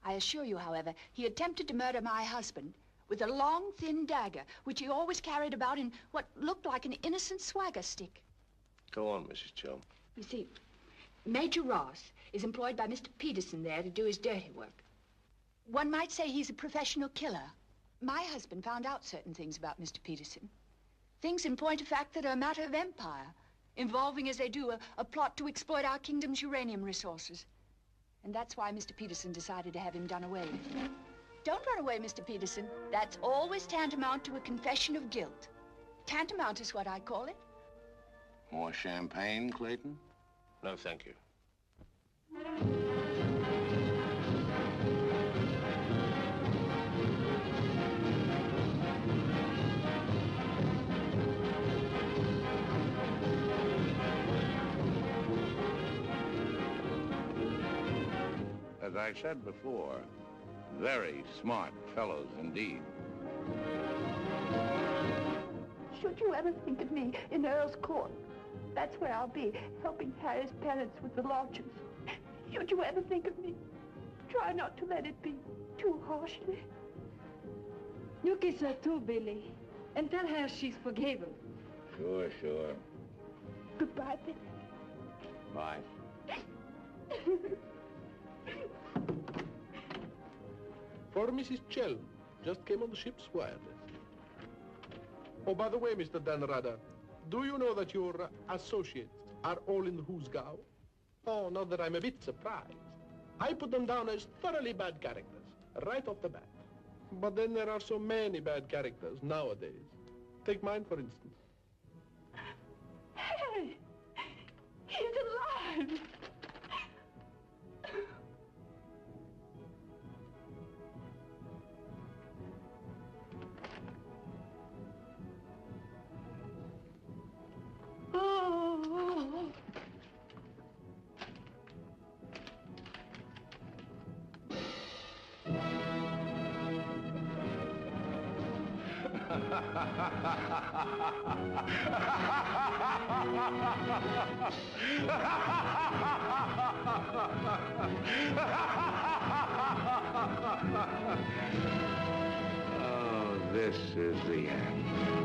Speaker 3: I assure you, however, he attempted to murder my husband with a long, thin dagger, which he always carried about in what looked like an innocent swagger stick.
Speaker 7: Go on, Mrs. Chum.
Speaker 3: You see, Major Ross is employed by Mr. Peterson there to do his dirty work. One might say he's a professional killer. My husband found out certain things about Mr. Peterson. Things, in point of fact, that are a matter of empire, involving, as they do, a plot to exploit our kingdom's uranium resources. And that's why Mr. Peterson decided to have him done away with. Don't run away, Mr. Peterson. That's always tantamount to a confession of guilt. Tantamount is what I call it.
Speaker 2: More champagne, Clayton?
Speaker 7: No, thank you.
Speaker 2: As I said before, very smart fellows indeed.
Speaker 14: Should you ever think of me in Earl's Court, that's where I'll be, helping Harry's parents with the lodgers. Should you ever think of me, try not to let it be too harshly.
Speaker 4: You kiss her too, Billy, and tell her she's forgiven.
Speaker 2: Sure, sure.
Speaker 14: Goodbye, Billy.
Speaker 2: Bye.
Speaker 15: For Mrs. Chelm, just came on the ship's wireless. Oh, by the way, Mr. Danrada, do you know that your associates are all in the Hoosgow? Oh, not that I'm a bit surprised. I put them down as thoroughly bad characters, right off the bat. But then there are so many bad characters nowadays. Take mine, for instance.
Speaker 14: Harry! He's alive! Oh.
Speaker 2: Oh, this is the end.